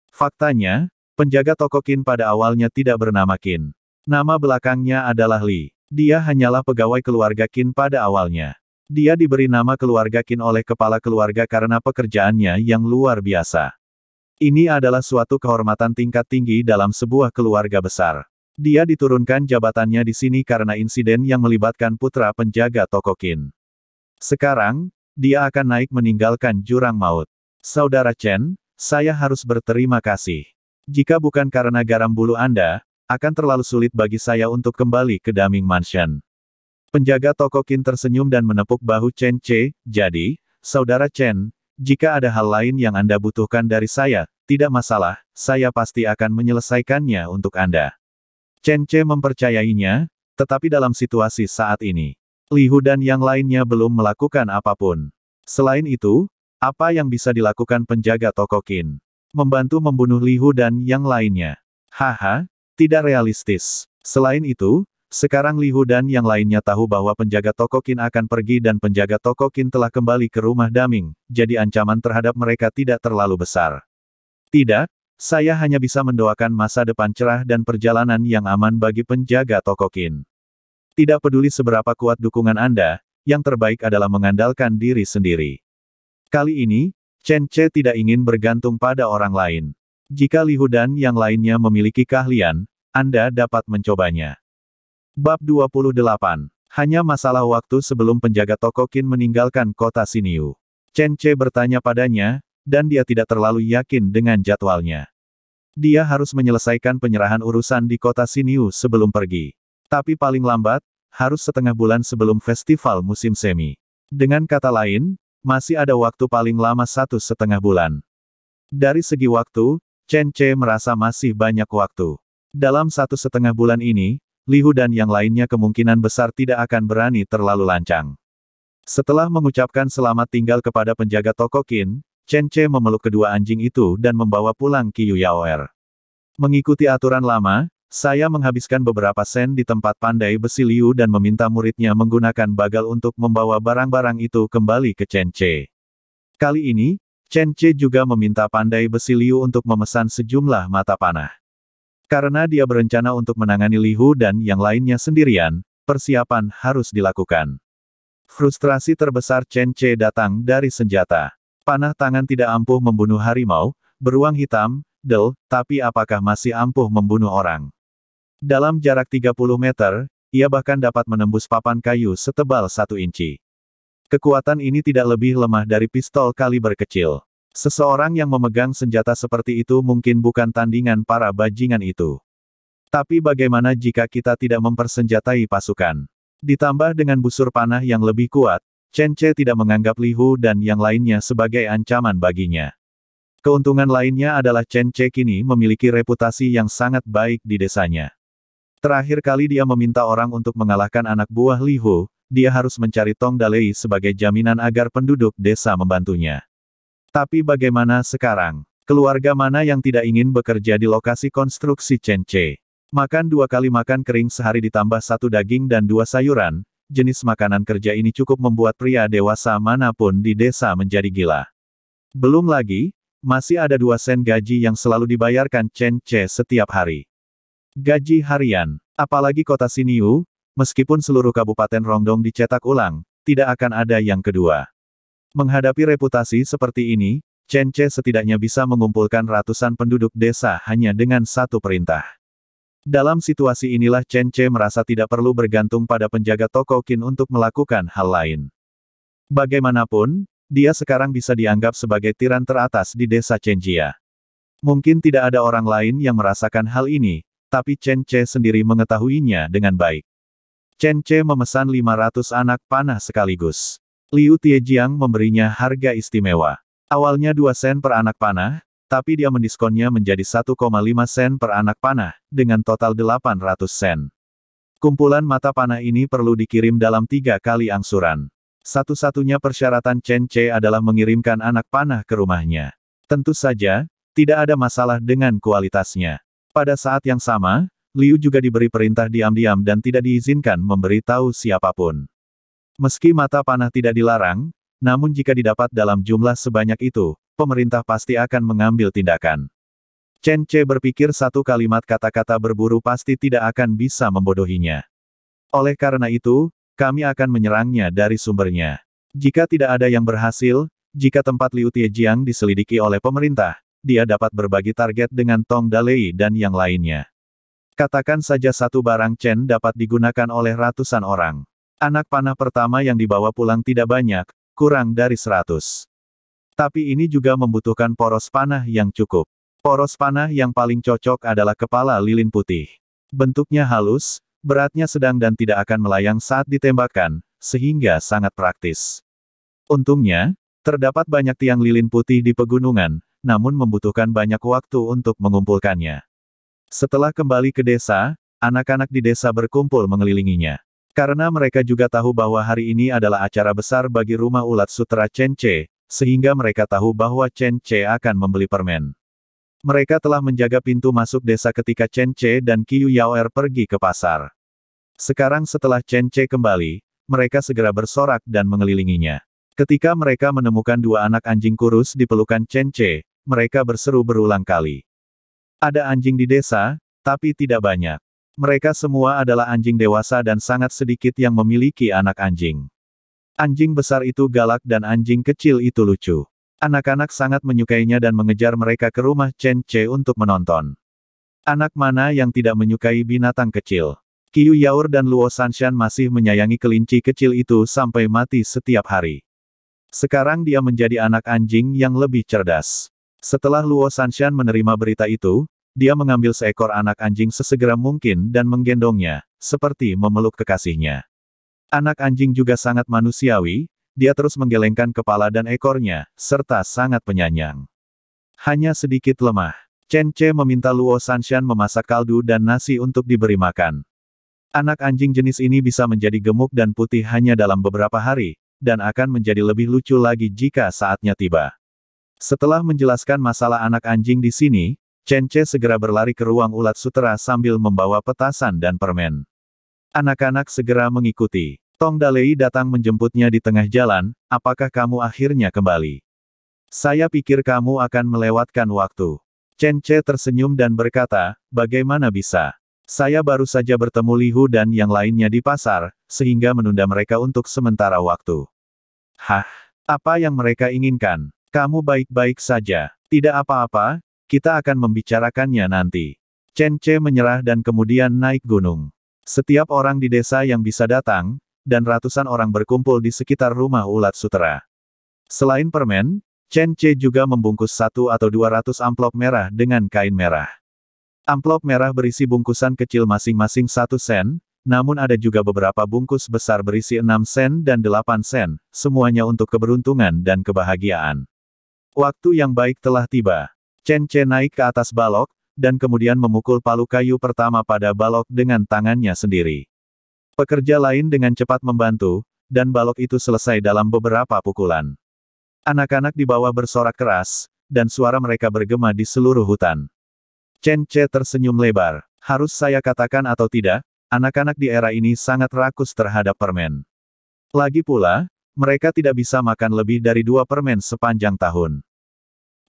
Faktanya, penjaga toko Qin pada awalnya tidak bernama Qin. Nama belakangnya adalah Li. Dia hanyalah pegawai keluarga Qin pada awalnya. Dia diberi nama keluarga Qin oleh kepala keluarga karena pekerjaannya yang luar biasa. Ini adalah suatu kehormatan tingkat tinggi dalam sebuah keluarga besar. Dia diturunkan jabatannya di sini karena insiden yang melibatkan putra penjaga toko Qin. Sekarang, dia akan naik meninggalkan jurang maut. Saudara Chen, saya harus berterima kasih. Jika bukan karena garam bulu Anda, akan terlalu sulit bagi saya untuk kembali ke Daming Mansion. Penjaga toko Qin tersenyum dan menepuk bahu Chen Ce. Jadi, Saudara Chen, jika ada hal lain yang Anda butuhkan dari saya, tidak masalah, saya pasti akan menyelesaikannya untuk Anda. Chen Ce mempercayainya, tetapi dalam situasi saat ini, Li Hu dan yang lainnya belum melakukan apapun. Selain itu, apa yang bisa dilakukan penjaga toko Qin? Membantu membunuh Li Hu dan yang lainnya. Haha, tidak realistis. Selain itu, sekarang Li Hu dan yang lainnya tahu bahwa penjaga toko Qin akan pergi dan penjaga toko Qin telah kembali ke rumah Daming, jadi ancaman terhadap mereka tidak terlalu besar. Tidak, saya hanya bisa mendoakan masa depan cerah dan perjalanan yang aman bagi penjaga toko Qin. Tidak peduli seberapa kuat dukungan Anda, yang terbaik adalah mengandalkan diri sendiri. Kali ini, Chen Ce tidak ingin bergantung pada orang lain. Jika Li Hu dan yang lainnya memiliki keahlian, Anda dapat mencobanya. Bab 28. Hanya masalah waktu sebelum penjaga toko Qin meninggalkan kota Xinyu. Chen Ce bertanya padanya, dan dia tidak terlalu yakin dengan jadwalnya. Dia harus menyelesaikan penyerahan urusan di kota Xinyu sebelum pergi. Tapi paling lambat, harus setengah bulan sebelum festival musim semi. Dengan kata lain, masih ada waktu paling lama 1,5 bulan. Dari segi waktu, Chen Ce merasa masih banyak waktu. Dalam 1,5 bulan ini, Li Hu dan yang lainnya kemungkinan besar tidak akan berani terlalu lancang. Setelah mengucapkan selamat tinggal kepada penjaga toko Qin, Chen Ce memeluk kedua anjing itu dan membawa pulang Qiyu Yaoer. Mengikuti aturan lama, saya menghabiskan beberapa sen di tempat pandai besi Liu dan meminta muridnya menggunakan bagal untuk membawa barang-barang itu kembali ke Chen Ce. Kali ini, Chen Ce juga meminta pandai besi Liu untuk memesan sejumlah mata panah. Karena dia berencana untuk menangani Li Hu dan yang lainnya sendirian, persiapan harus dilakukan. Frustrasi terbesar Chen Ce datang dari senjata. Panah tangan tidak ampuh membunuh harimau, beruang hitam, tapi apakah masih ampuh membunuh orang? Dalam jarak 30 meter, ia bahkan dapat menembus papan kayu setebal 1 inci. Kekuatan ini tidak lebih lemah dari pistol kaliber kecil. Seseorang yang memegang senjata seperti itu mungkin bukan tandingan para bajingan itu. Tapi bagaimana jika kita tidak mempersenjatai pasukan? Ditambah dengan busur panah yang lebih kuat, Chen Ce tidak menganggap Li Hu dan yang lainnya sebagai ancaman baginya. Keuntungan lainnya adalah Chen Ce kini memiliki reputasi yang sangat baik di desanya. Terakhir kali dia meminta orang untuk mengalahkan anak buah Li Hu, dia harus mencari Tong Dalei sebagai jaminan agar penduduk desa membantunya. Tapi bagaimana sekarang? Keluarga mana yang tidak ingin bekerja di lokasi konstruksi Chen Ce? Makan 2 kali makan kering sehari ditambah 1 daging dan 2 sayuran, jenis makanan kerja ini cukup membuat pria dewasa manapun di desa menjadi gila. Belum lagi, masih ada 2 sen gaji yang selalu dibayarkan Chen Ce setiap hari. Gaji harian. Apalagi kota Xinyu, meskipun seluruh kabupaten Rongdong dicetak ulang, tidak akan ada yang kedua. Menghadapi reputasi seperti ini, Chen Ce setidaknya bisa mengumpulkan ratusan penduduk desa hanya dengan 1 perintah. Dalam situasi inilah Chen Ce merasa tidak perlu bergantung pada penjaga toko Qin untuk melakukan hal lain. Bagaimanapun, dia sekarang bisa dianggap sebagai tiran teratas di desa Chenjia. Mungkin tidak ada orang lain yang merasakan hal ini, tapi Chen Ce sendiri mengetahuinya dengan baik. Chen Ce memesan 500 anak panah sekaligus. Liu Tiejiang memberinya harga istimewa. Awalnya 2 sen per anak panah, tapi dia mendiskonnya menjadi 1,5 sen per anak panah, dengan total 800 sen. Kumpulan mata panah ini perlu dikirim dalam 3 kali angsuran. Satu-satunya persyaratan Chen Ce adalah mengirimkan anak panah ke rumahnya. Tentu saja, tidak ada masalah dengan kualitasnya. Pada saat yang sama, Liu juga diberi perintah diam-diam dan tidak diizinkan memberitahu siapapun. Meski mata panah tidak dilarang, namun jika didapat dalam jumlah sebanyak itu, pemerintah pasti akan mengambil tindakan. Chen Ce berpikir satu kalimat kata-kata berburu pasti tidak akan bisa membodohinya. Oleh karena itu, kami akan menyerangnya dari sumbernya. Jika tidak ada yang berhasil, jika tempat Liu Tiejiang diselidiki oleh pemerintah, dia dapat berbagi target dengan Tong Dalei dan yang lainnya. Katakan saja satu barang Chen dapat digunakan oleh ratusan orang. Anak panah pertama yang dibawa pulang tidak banyak, kurang dari 100. Tapi ini juga membutuhkan poros panah yang cukup. Poros panah yang paling cocok adalah kepala lilin putih. Bentuknya halus, beratnya sedang dan tidak akan melayang saat ditembakkan, sehingga sangat praktis. Untungnya, terdapat banyak tiang lilin putih di pegunungan, namun membutuhkan banyak waktu untuk mengumpulkannya. Setelah kembali ke desa, anak-anak di desa berkumpul mengelilinginya. Karena mereka juga tahu bahwa hari ini adalah acara besar bagi rumah ulat sutera Chen Che, sehingga mereka tahu bahwa Chen Che akan membeli permen. Mereka telah menjaga pintu masuk desa ketika Chen Che dan Qiu Yaoer pergi ke pasar. Sekarang setelah Chen Che kembali, mereka segera bersorak dan mengelilinginya. Ketika mereka menemukan dua anak anjing kurus di pelukan Chen Che, mereka berseru berulang kali. Ada anjing di desa, tapi tidak banyak. Mereka semua adalah anjing dewasa dan sangat sedikit yang memiliki anak anjing. Anjing besar itu galak dan anjing kecil itu lucu. Anak-anak sangat menyukainya dan mengejar mereka ke rumah Chen Che untuk menonton. Anak mana yang tidak menyukai binatang kecil? Qiu Yaoer dan Luo Sanshan masih menyayangi kelinci kecil itu sampai mati setiap hari. Sekarang dia menjadi anak anjing yang lebih cerdas. Setelah Luo Sanshan menerima berita itu, dia mengambil seekor anak anjing sesegera mungkin dan menggendongnya, seperti memeluk kekasihnya. Anak anjing juga sangat manusiawi, dia terus menggelengkan kepala dan ekornya, serta sangat penyayang. Hanya sedikit lemah. Chen Che meminta Luo Sanshan memasak kaldu dan nasi untuk diberi makan. Anak anjing jenis ini bisa menjadi gemuk dan putih hanya dalam beberapa hari, dan akan menjadi lebih lucu lagi jika saatnya tiba. Setelah menjelaskan masalah anak anjing di sini, Chen Che segera berlari ke ruang ulat sutera sambil membawa petasan dan permen. Anak-anak segera mengikuti. Tong Dalei datang menjemputnya di tengah jalan, apakah kamu akhirnya kembali? Saya pikir kamu akan melewatkan waktu. Chen Che tersenyum dan berkata, bagaimana bisa? Saya baru saja bertemu Li Hu dan yang lainnya di pasar, sehingga menunda mereka untuk sementara waktu. Hah? Apa yang mereka inginkan? Kamu baik-baik saja. Tidak apa-apa, kita akan membicarakannya nanti. Chen Che menyerah dan kemudian naik gunung. Setiap orang di desa yang bisa datang, dan ratusan orang berkumpul di sekitar rumah ulat sutera. Selain permen, Chen Che juga membungkus 1 atau 200 amplop merah dengan kain merah. Amplop merah berisi bungkusan kecil masing-masing 1 sen, namun ada juga beberapa bungkus besar berisi 6 sen dan 8 sen, semuanya untuk keberuntungan dan kebahagiaan. Waktu yang baik telah tiba. Chen Che naik ke atas balok, dan kemudian memukul palu kayu pertama pada balok dengan tangannya sendiri. Pekerja lain dengan cepat membantu, dan balok itu selesai dalam beberapa pukulan. Anak-anak di bawah bersorak keras, dan suara mereka bergema di seluruh hutan. Chen Che tersenyum lebar. Harus saya katakan atau tidak, anak-anak di era ini sangat rakus terhadap permen. Lagi pula, mereka tidak bisa makan lebih dari 2 permen sepanjang tahun.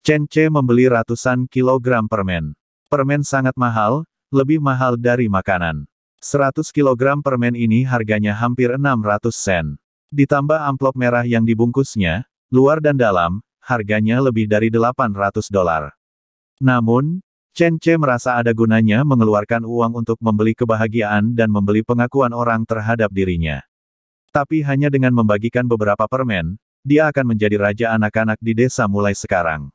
Chen Che membeli ratusan kilogram permen. Permen sangat mahal, lebih mahal dari makanan. 100 kilogram permen ini harganya hampir 600 sen. Ditambah amplop merah yang dibungkusnya, luar dan dalam, harganya lebih dari 800 dolar. Namun, Chen Che merasa ada gunanya mengeluarkan uang untuk membeli kebahagiaan dan membeli pengakuan orang terhadap dirinya. Tapi hanya dengan membagikan beberapa permen, dia akan menjadi raja anak-anak di desa mulai sekarang.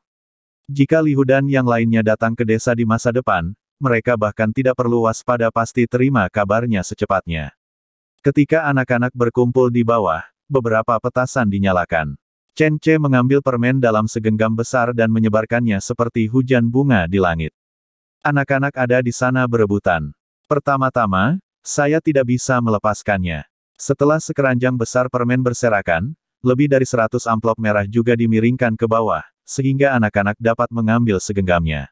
Jika Li Hu dan yang lainnya datang ke desa di masa depan, mereka bahkan tidak perlu waspada pasti terima kabarnya secepatnya. Ketika anak-anak berkumpul di bawah, beberapa petasan dinyalakan. Chen Che mengambil permen dalam segenggam besar dan menyebarkannya seperti hujan bunga di langit. Anak-anak ada di sana berebutan. Pertama-tama, saya tidak bisa melepaskannya. Setelah sekeranjang besar permen berserakan, lebih dari 100 amplop merah juga dimiringkan ke bawah, sehingga anak-anak dapat mengambil segenggamnya.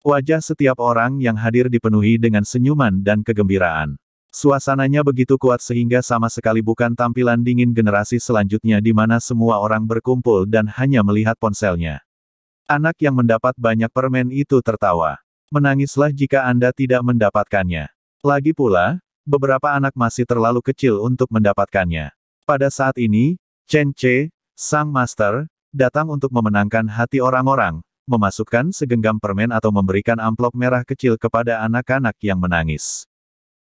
Wajah setiap orang yang hadir dipenuhi dengan senyuman dan kegembiraan. Suasananya begitu kuat sehingga sama sekali bukan tampilan dingin generasi selanjutnya di mana semua orang berkumpul dan hanya melihat ponselnya. Anak yang mendapat banyak permen itu tertawa. Menangislah jika Anda tidak mendapatkannya. Lagi pula, beberapa anak masih terlalu kecil untuk mendapatkannya. Pada saat ini, Chen Che, sang master, datang untuk memenangkan hati orang-orang, memasukkan segenggam permen atau memberikan amplop merah kecil kepada anak-anak yang menangis.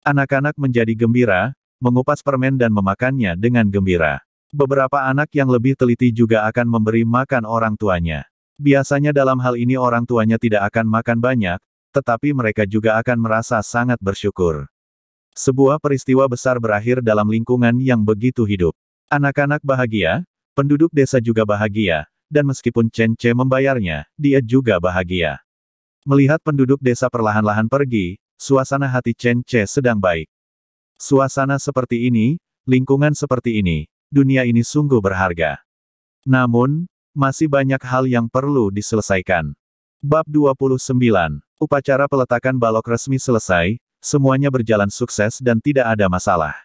Anak-anak menjadi gembira, mengupas permen dan memakannya dengan gembira. Beberapa anak yang lebih teliti juga akan memberi makan orang tuanya. Biasanya dalam hal ini orang tuanya tidak akan makan banyak, tetapi mereka juga akan merasa sangat bersyukur. Sebuah peristiwa besar berakhir dalam lingkungan yang begitu hidup. Anak-anak bahagia, penduduk desa juga bahagia, dan meskipun Chen Ce membayarnya, dia juga bahagia. Melihat penduduk desa perlahan-lahan pergi, suasana hati Chen Ce sedang baik. Suasana seperti ini, lingkungan seperti ini, dunia ini sungguh berharga. Namun, masih banyak hal yang perlu diselesaikan. Bab 29. Upacara peletakan balok resmi selesai, semuanya berjalan sukses dan tidak ada masalah.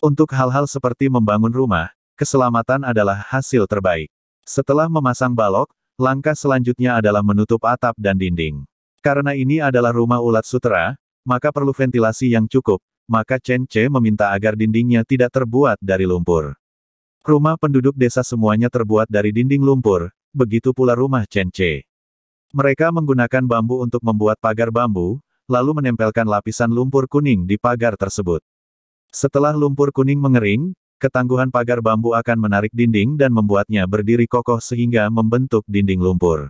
Untuk hal-hal seperti membangun rumah, keselamatan adalah hasil terbaik. Setelah memasang balok, langkah selanjutnya adalah menutup atap dan dinding. Karena ini adalah rumah ulat sutera, maka perlu ventilasi yang cukup, maka Chen Ce meminta agar dindingnya tidak terbuat dari lumpur. Rumah penduduk desa semuanya terbuat dari dinding lumpur, begitu pula rumah Chen Ce. Mereka menggunakan bambu untuk membuat pagar bambu, lalu menempelkan lapisan lumpur kuning di pagar tersebut. Setelah lumpur kuning mengering, ketangguhan pagar bambu akan menarik dinding dan membuatnya berdiri kokoh sehingga membentuk dinding lumpur.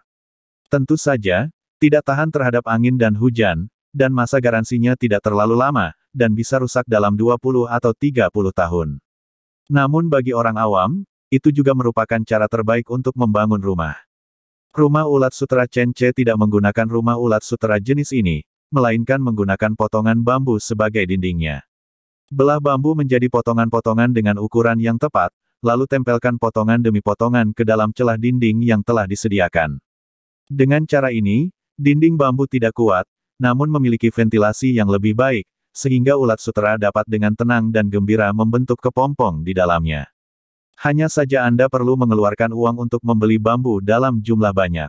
Tentu saja, tidak tahan terhadap angin dan hujan, dan masa garansinya tidak terlalu lama, dan bisa rusak dalam 20 atau 30 tahun. Namun bagi orang awam, itu juga merupakan cara terbaik untuk membangun rumah. Rumah ulat sutera Chen Ce tidak menggunakan rumah ulat sutera jenis ini, melainkan menggunakan potongan bambu sebagai dindingnya. Belah bambu menjadi potongan-potongan dengan ukuran yang tepat, lalu tempelkan potongan demi potongan ke dalam celah dinding yang telah disediakan. Dengan cara ini, dinding bambu tidak kuat, namun memiliki ventilasi yang lebih baik, sehingga ulat sutera dapat dengan tenang dan gembira membentuk kepompong di dalamnya. Hanya saja Anda perlu mengeluarkan uang untuk membeli bambu dalam jumlah banyak.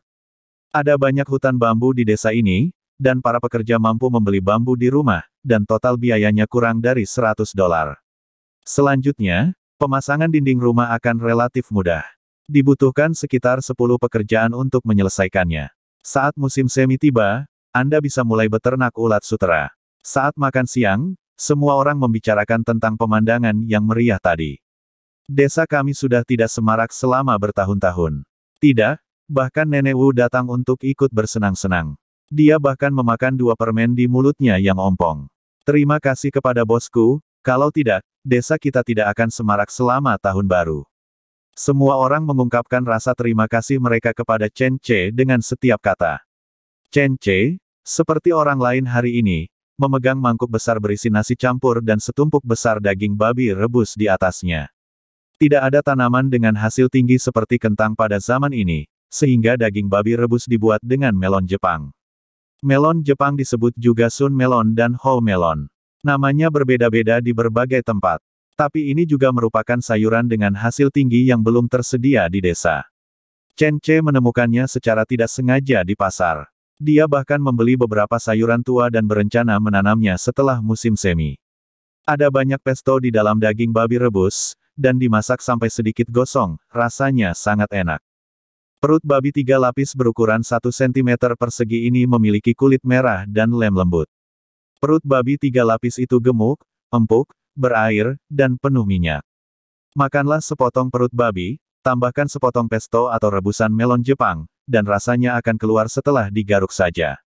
Ada banyak hutan bambu di desa ini, dan para pekerja mampu membeli bambu di rumah, dan total biayanya kurang dari $100. Selanjutnya, pemasangan dinding rumah akan relatif mudah. Dibutuhkan sekitar 10 pekerjaan untuk menyelesaikannya. Saat musim semi tiba, Anda bisa mulai beternak ulat sutera. Saat makan siang, semua orang membicarakan tentang pemandangan yang meriah tadi. Desa kami sudah tidak semarak selama bertahun-tahun. Tidak, bahkan Nenek Wu datang untuk ikut bersenang-senang. Dia bahkan memakan 2 permen di mulutnya yang ompong. Terima kasih kepada bosku, kalau tidak, desa kita tidak akan semarak selama tahun baru. Semua orang mengungkapkan rasa terima kasih mereka kepada Chen Ce dengan setiap kata. Chen Ce, seperti orang lain hari ini, memegang mangkuk besar berisi nasi campur dan setumpuk besar daging babi rebus di atasnya. Tidak ada tanaman dengan hasil tinggi seperti kentang pada zaman ini, sehingga daging babi rebus dibuat dengan melon Jepang. Melon Jepang disebut juga Sun Melon dan Hou Melon. Namanya berbeda-beda di berbagai tempat. Tapi ini juga merupakan sayuran dengan hasil tinggi yang belum tersedia di desa. Chen Ce menemukannya secara tidak sengaja di pasar. Dia bahkan membeli beberapa sayuran tua dan berencana menanamnya setelah musim semi. Ada banyak pesto di dalam daging babi rebus, dan dimasak sampai sedikit gosong, rasanya sangat enak. Perut babi 3 lapis berukuran 1 cm persegi ini memiliki kulit merah dan lem lembut. Perut babi 3 lapis itu gemuk, empuk, berair, dan penuh minyak. Makanlah sepotong perut babi, tambahkan sepotong pesto atau rebusan melon Jepang, dan rasanya akan keluar setelah digaruk saja.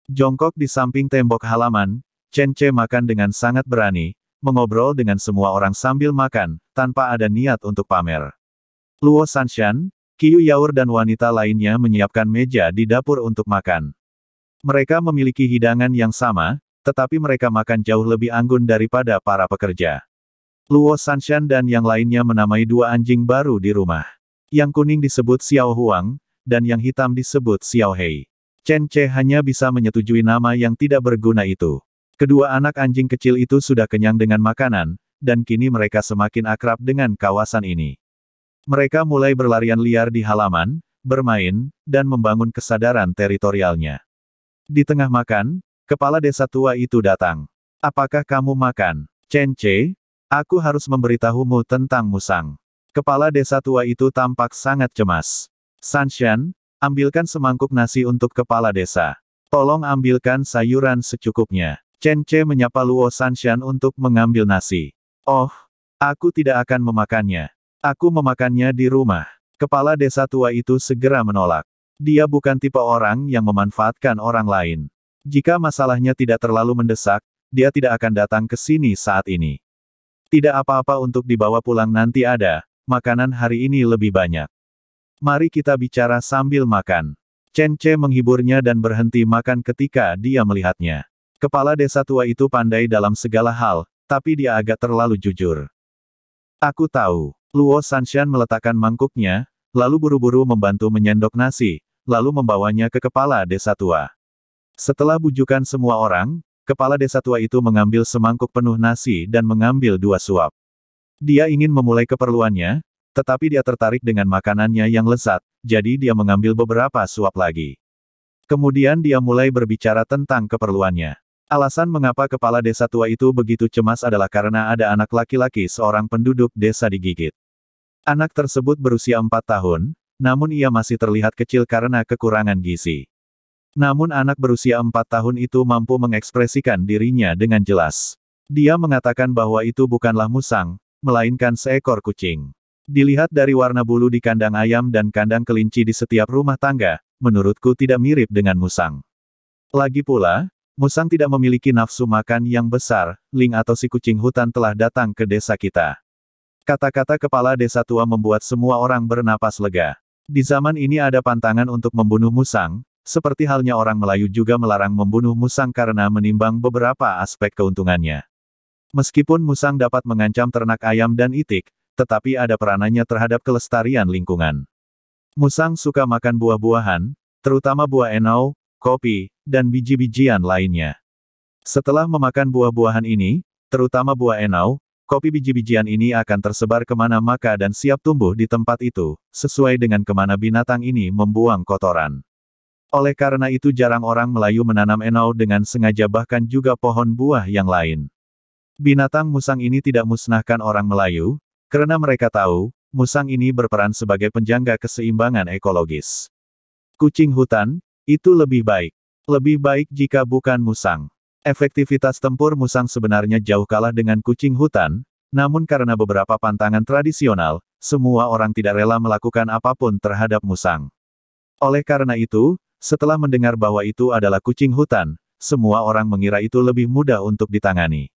Jongkok di samping tembok halaman, Chen Ce makan dengan sangat berani, mengobrol dengan semua orang sambil makan, tanpa ada niat untuk pamer. Luo Sanshan, Qiu Yaur dan wanita lainnya menyiapkan meja di dapur untuk makan. Mereka memiliki hidangan yang sama, tetapi mereka makan jauh lebih anggun daripada para pekerja. Luo Sanshan dan yang lainnya menamai 2 anjing baru di rumah. Yang kuning disebut Xiao Huang, dan yang hitam disebut Xiao Hei. Chen Ce hanya bisa menyetujui nama yang tidak berguna itu. Kedua anak anjing kecil itu sudah kenyang dengan makanan, dan kini mereka semakin akrab dengan kawasan ini. Mereka mulai berlarian liar di halaman, bermain, dan membangun kesadaran teritorialnya. Di tengah makan, kepala desa tua itu datang. Apakah kamu makan? Chen Ce, aku harus memberitahumu tentang musang. Kepala desa tua itu tampak sangat cemas. Sanshan, Ambilkan semangkuk nasi untuk kepala desa. Tolong ambilkan sayuran secukupnya. Chen Ce menyapa Luo Sanshan untuk mengambil nasi. Oh, aku tidak akan memakannya. Aku memakannya di rumah. Kepala desa tua itu segera menolak. Dia bukan tipe orang yang memanfaatkan orang lain. Jika masalahnya tidak terlalu mendesak, dia tidak akan datang ke sini saat ini. Tidak apa-apa untuk dibawa pulang nanti ada, makanan hari ini lebih banyak. Mari kita bicara sambil makan. Chen Ce menghiburnya dan berhenti makan ketika dia melihatnya. Kepala desa tua itu pandai dalam segala hal, tapi dia agak terlalu jujur. Aku tahu. Luo Sanshan meletakkan mangkuknya, lalu buru-buru membantu menyendok nasi, lalu membawanya ke kepala desa tua. Setelah bujukan semua orang, kepala desa tua itu mengambil semangkuk penuh nasi dan mengambil 2 suap. Dia ingin memulai keperluannya, tetapi dia tertarik dengan makanannya yang lezat, jadi dia mengambil beberapa suap lagi. Kemudian dia mulai berbicara tentang keperluannya. Alasan mengapa kepala desa tua itu begitu cemas adalah karena ada anak laki-laki seorang penduduk desa digigit. Anak tersebut berusia 4 tahun, namun ia masih terlihat kecil karena kekurangan gizi. Namun anak berusia 4 tahun itu mampu mengekspresikan dirinya dengan jelas. Dia mengatakan bahwa itu bukanlah musang, melainkan seekor kucing. Dilihat dari warna bulu di kandang ayam dan kandang kelinci di setiap rumah tangga, menurutku tidak mirip dengan musang. Lagi pula, musang tidak memiliki nafsu makan yang besar, Ling atau si kucing hutan telah datang ke desa kita. Kata-kata kepala desa tua membuat semua orang bernapas lega. Di zaman ini ada pantangan untuk membunuh musang, seperti halnya orang Melayu juga melarang membunuh musang karena menimbang beberapa aspek keuntungannya. Meskipun musang dapat mengancam ternak ayam dan itik, tetapi ada peranannya terhadap kelestarian lingkungan. Musang suka makan buah-buahan, terutama buah enau, kopi, dan biji-bijian lainnya. Setelah memakan buah-buahan ini, terutama buah enau, kopi biji-bijian ini akan tersebar kemana maka dan siap tumbuh di tempat itu, sesuai dengan kemana binatang ini membuang kotoran. Oleh karena itu jarang orang Melayu menanam enau dengan sengaja bahkan juga pohon buah yang lain. Binatang musang ini tidak musnahkan orang Melayu, karena mereka tahu, musang ini berperan sebagai penjaga keseimbangan ekologis. Kucing hutan, itu lebih baik. Lebih baik jika bukan musang. Efektivitas tempur musang sebenarnya jauh kalah dengan kucing hutan, namun karena beberapa pantangan tradisional, semua orang tidak rela melakukan apapun terhadap musang. Oleh karena itu, setelah mendengar bahwa itu adalah kucing hutan, semua orang mengira itu lebih mudah untuk ditangani.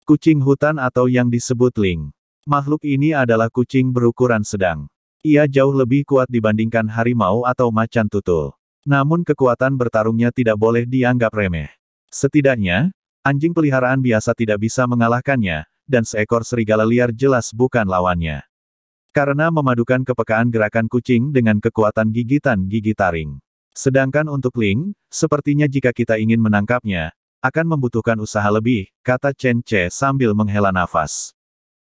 Kucing hutan atau yang disebut Ling. Makhluk ini adalah kucing berukuran sedang. Ia jauh lebih kuat dibandingkan harimau atau macan tutul. Namun kekuatan bertarungnya tidak boleh dianggap remeh. Setidaknya, anjing peliharaan biasa tidak bisa mengalahkannya, dan seekor serigala liar jelas bukan lawannya. Karena memadukan kepekaan gerakan kucing dengan kekuatan gigitan gigi taring. Sedangkan untuk Ling, sepertinya jika kita ingin menangkapnya, akan membutuhkan usaha lebih, kata Chen Ce sambil menghela nafas.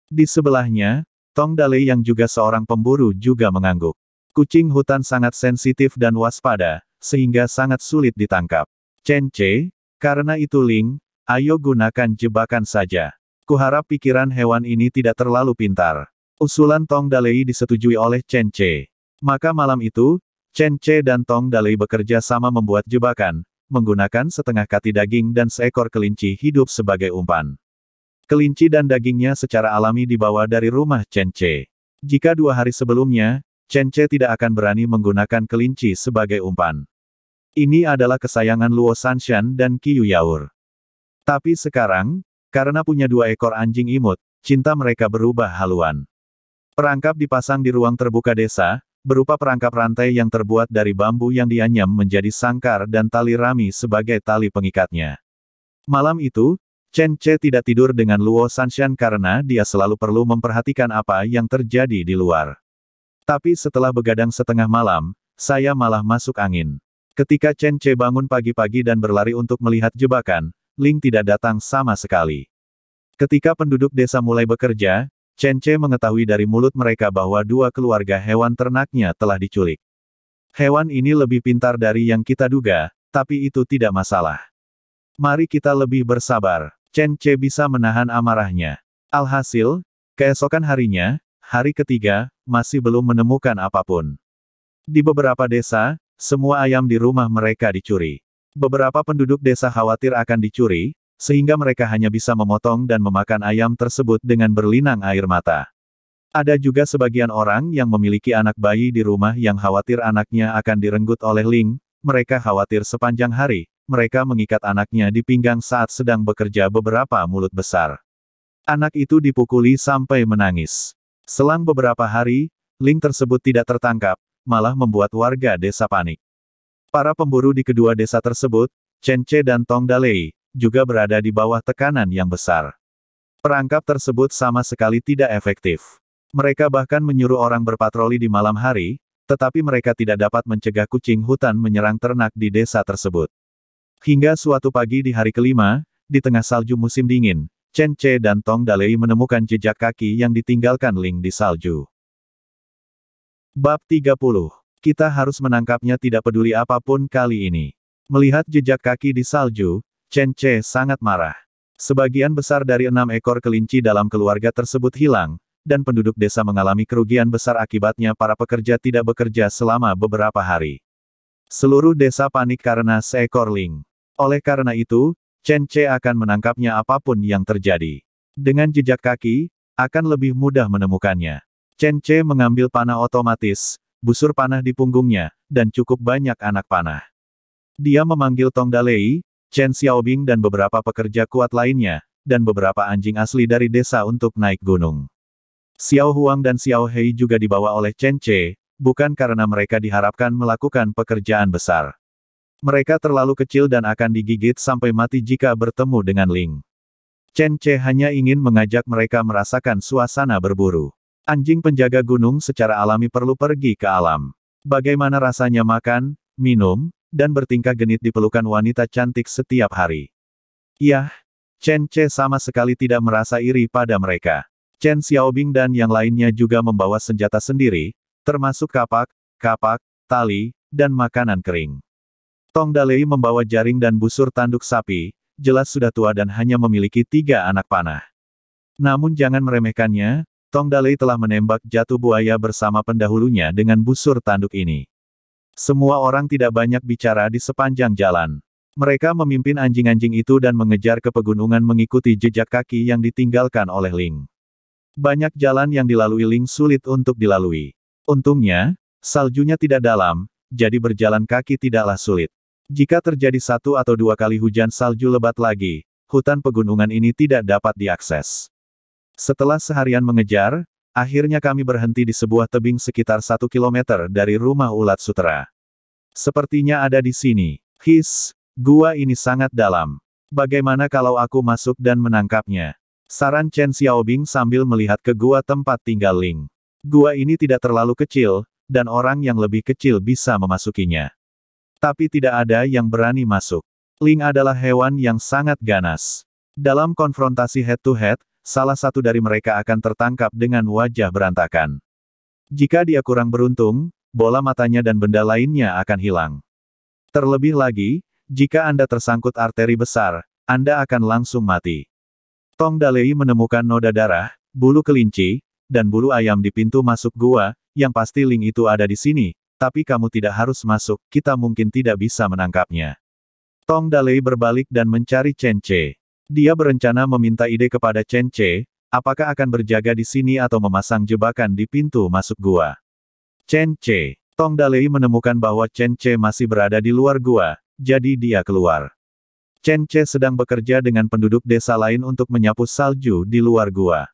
Di sebelahnya, Tong Dalei yang juga seorang pemburu juga mengangguk. Kucing hutan sangat sensitif dan waspada, sehingga sangat sulit ditangkap. Chen Ce, karena itu Ling, ayo gunakan jebakan saja. Kuharap pikiran hewan ini tidak terlalu pintar. Usulan Tong Dalei disetujui oleh Chen Ce. Maka malam itu, Chen Ce dan Tong Dalei bekerja sama membuat jebakan, menggunakan setengah kati daging dan seekor kelinci hidup sebagai umpan. Kelinci dan dagingnya secara alami dibawa dari rumah Chen Ce. Jika 2 hari sebelumnya, Chen Ce tidak akan berani menggunakan kelinci sebagai umpan. Ini adalah kesayangan Luo Sanshan dan Qiu Yaur. Tapi sekarang, karena punya 2 ekor anjing imut, cinta mereka berubah haluan. Perangkap dipasang di ruang terbuka desa, berupa perangkap rantai yang terbuat dari bambu yang dianyam menjadi sangkar dan tali rami sebagai tali pengikatnya. Malam itu, Chen Ce tidak tidur dengan Luo Sanshan karena dia selalu perlu memperhatikan apa yang terjadi di luar. Tapi setelah begadang setengah malam, saya malah masuk angin. Ketika Chen Ce bangun pagi-pagi dan berlari untuk melihat jebakan, Ling tidak datang sama sekali. Ketika penduduk desa mulai bekerja, Chen Ce mengetahui dari mulut mereka bahwa 2 keluarga hewan ternaknya telah diculik. Hewan ini lebih pintar dari yang kita duga, tapi itu tidak masalah. Mari kita lebih bersabar. Chen Ce bisa menahan amarahnya. Alhasil, keesokan harinya, hari ketiga, masih belum menemukan apapun. Di beberapa desa, semua ayam di rumah mereka dicuri. Beberapa penduduk desa khawatir akan dicuri, sehingga mereka hanya bisa memotong dan memakan ayam tersebut dengan berlinang air mata. Ada juga sebagian orang yang memiliki anak bayi di rumah yang khawatir anaknya akan direnggut oleh Ling. Mereka khawatir sepanjang hari, mereka mengikat anaknya di pinggang saat sedang bekerja beberapa mulut besar. Anak itu dipukuli sampai menangis. Selang beberapa hari, Ling tersebut tidak tertangkap, malah membuat warga desa panik. Para pemburu di kedua desa tersebut, Chen Ce dan Tong Dalei, juga berada di bawah tekanan yang besar. Perangkap tersebut sama sekali tidak efektif. Mereka bahkan menyuruh orang berpatroli di malam hari, tetapi mereka tidak dapat mencegah kucing hutan menyerang ternak di desa tersebut. Hingga suatu pagi di hari kelima, di tengah salju musim dingin, Chen Ce dan Tong Dalei menemukan jejak kaki yang ditinggalkan Ling di salju. Bab 30. Kita harus menangkapnya tidak peduli apapun kali ini. Melihat jejak kaki di salju, Chen Ce sangat marah. Sebagian besar dari 6 ekor kelinci dalam keluarga tersebut hilang, dan penduduk desa mengalami kerugian besar akibatnya. Para pekerja tidak bekerja selama beberapa hari. Seluruh desa panik karena seekor Ling. Oleh karena itu, Chen Ce akan menangkapnya apapun yang terjadi. Dengan jejak kaki, akan lebih mudah menemukannya. Chen Ce mengambil panah otomatis, busur panah di punggungnya, dan cukup banyak anak panah. Dia memanggil Tong Dalei, Chen Xiaobing dan beberapa pekerja kuat lainnya, dan beberapa anjing asli dari desa untuk naik gunung. Xiao Huang dan Xiao Hei juga dibawa oleh Chen Ce, bukan karena mereka diharapkan melakukan pekerjaan besar. Mereka terlalu kecil dan akan digigit sampai mati jika bertemu dengan Ling. Chen Ce hanya ingin mengajak mereka merasakan suasana berburu. Anjing penjaga gunung secara alami perlu pergi ke alam. Bagaimana rasanya makan, minum, dan bertingkah genit di pelukan wanita cantik setiap hari. Yah, Chen Ce sama sekali tidak merasa iri pada mereka. Chen Xiaobing dan yang lainnya juga membawa senjata sendiri, termasuk kapak, tali, dan makanan kering. Tong Dalei membawa jaring dan busur tanduk sapi, jelas sudah tua dan hanya memiliki 3 anak panah. Namun jangan meremehkannya, Tong Dalei telah menembak jatuh buaya bersama pendahulunya dengan busur tanduk ini. Semua orang tidak banyak bicara di sepanjang jalan. Mereka memimpin anjing-anjing itu dan mengejar ke pegunungan mengikuti jejak kaki yang ditinggalkan oleh Ling. Banyak jalan yang dilalui Ling sulit untuk dilalui. Untungnya, saljunya tidak dalam, jadi berjalan kaki tidaklah sulit. Jika terjadi 1 atau 2 kali hujan salju lebat lagi, hutan pegunungan ini tidak dapat diakses. Setelah seharian mengejar, akhirnya kami berhenti di sebuah tebing sekitar 1 kilometer dari rumah ulat sutera. Sepertinya ada di sini. His, gua ini sangat dalam. Bagaimana kalau aku masuk dan menangkapnya? Saran Chen Xiaobing sambil melihat ke gua tempat tinggal Ling. Gua ini tidak terlalu kecil, dan orang yang lebih kecil bisa memasukinya. Tapi tidak ada yang berani masuk. Ling adalah hewan yang sangat ganas. Dalam konfrontasi head-to-head, salah satu dari mereka akan tertangkap dengan wajah berantakan. Jika dia kurang beruntung, bola matanya dan benda lainnya akan hilang. Terlebih lagi, jika Anda tersangkut arteri besar, Anda akan langsung mati. Tong Dalei menemukan noda darah, bulu kelinci, dan bulu ayam di pintu masuk gua, yang pasti Ling itu ada di sini, tapi kamu tidak harus masuk, kita mungkin tidak bisa menangkapnya. Tong Dalei berbalik dan mencari Chen Ce. Dia berencana meminta ide kepada Chen Ce, apakah akan berjaga di sini atau memasang jebakan di pintu masuk gua. Chen Ce. Tong Dalei menemukan bahwa Chen Ce masih berada di luar gua, jadi dia keluar. Chen Ce sedang bekerja dengan penduduk desa lain untuk menyapu salju di luar gua.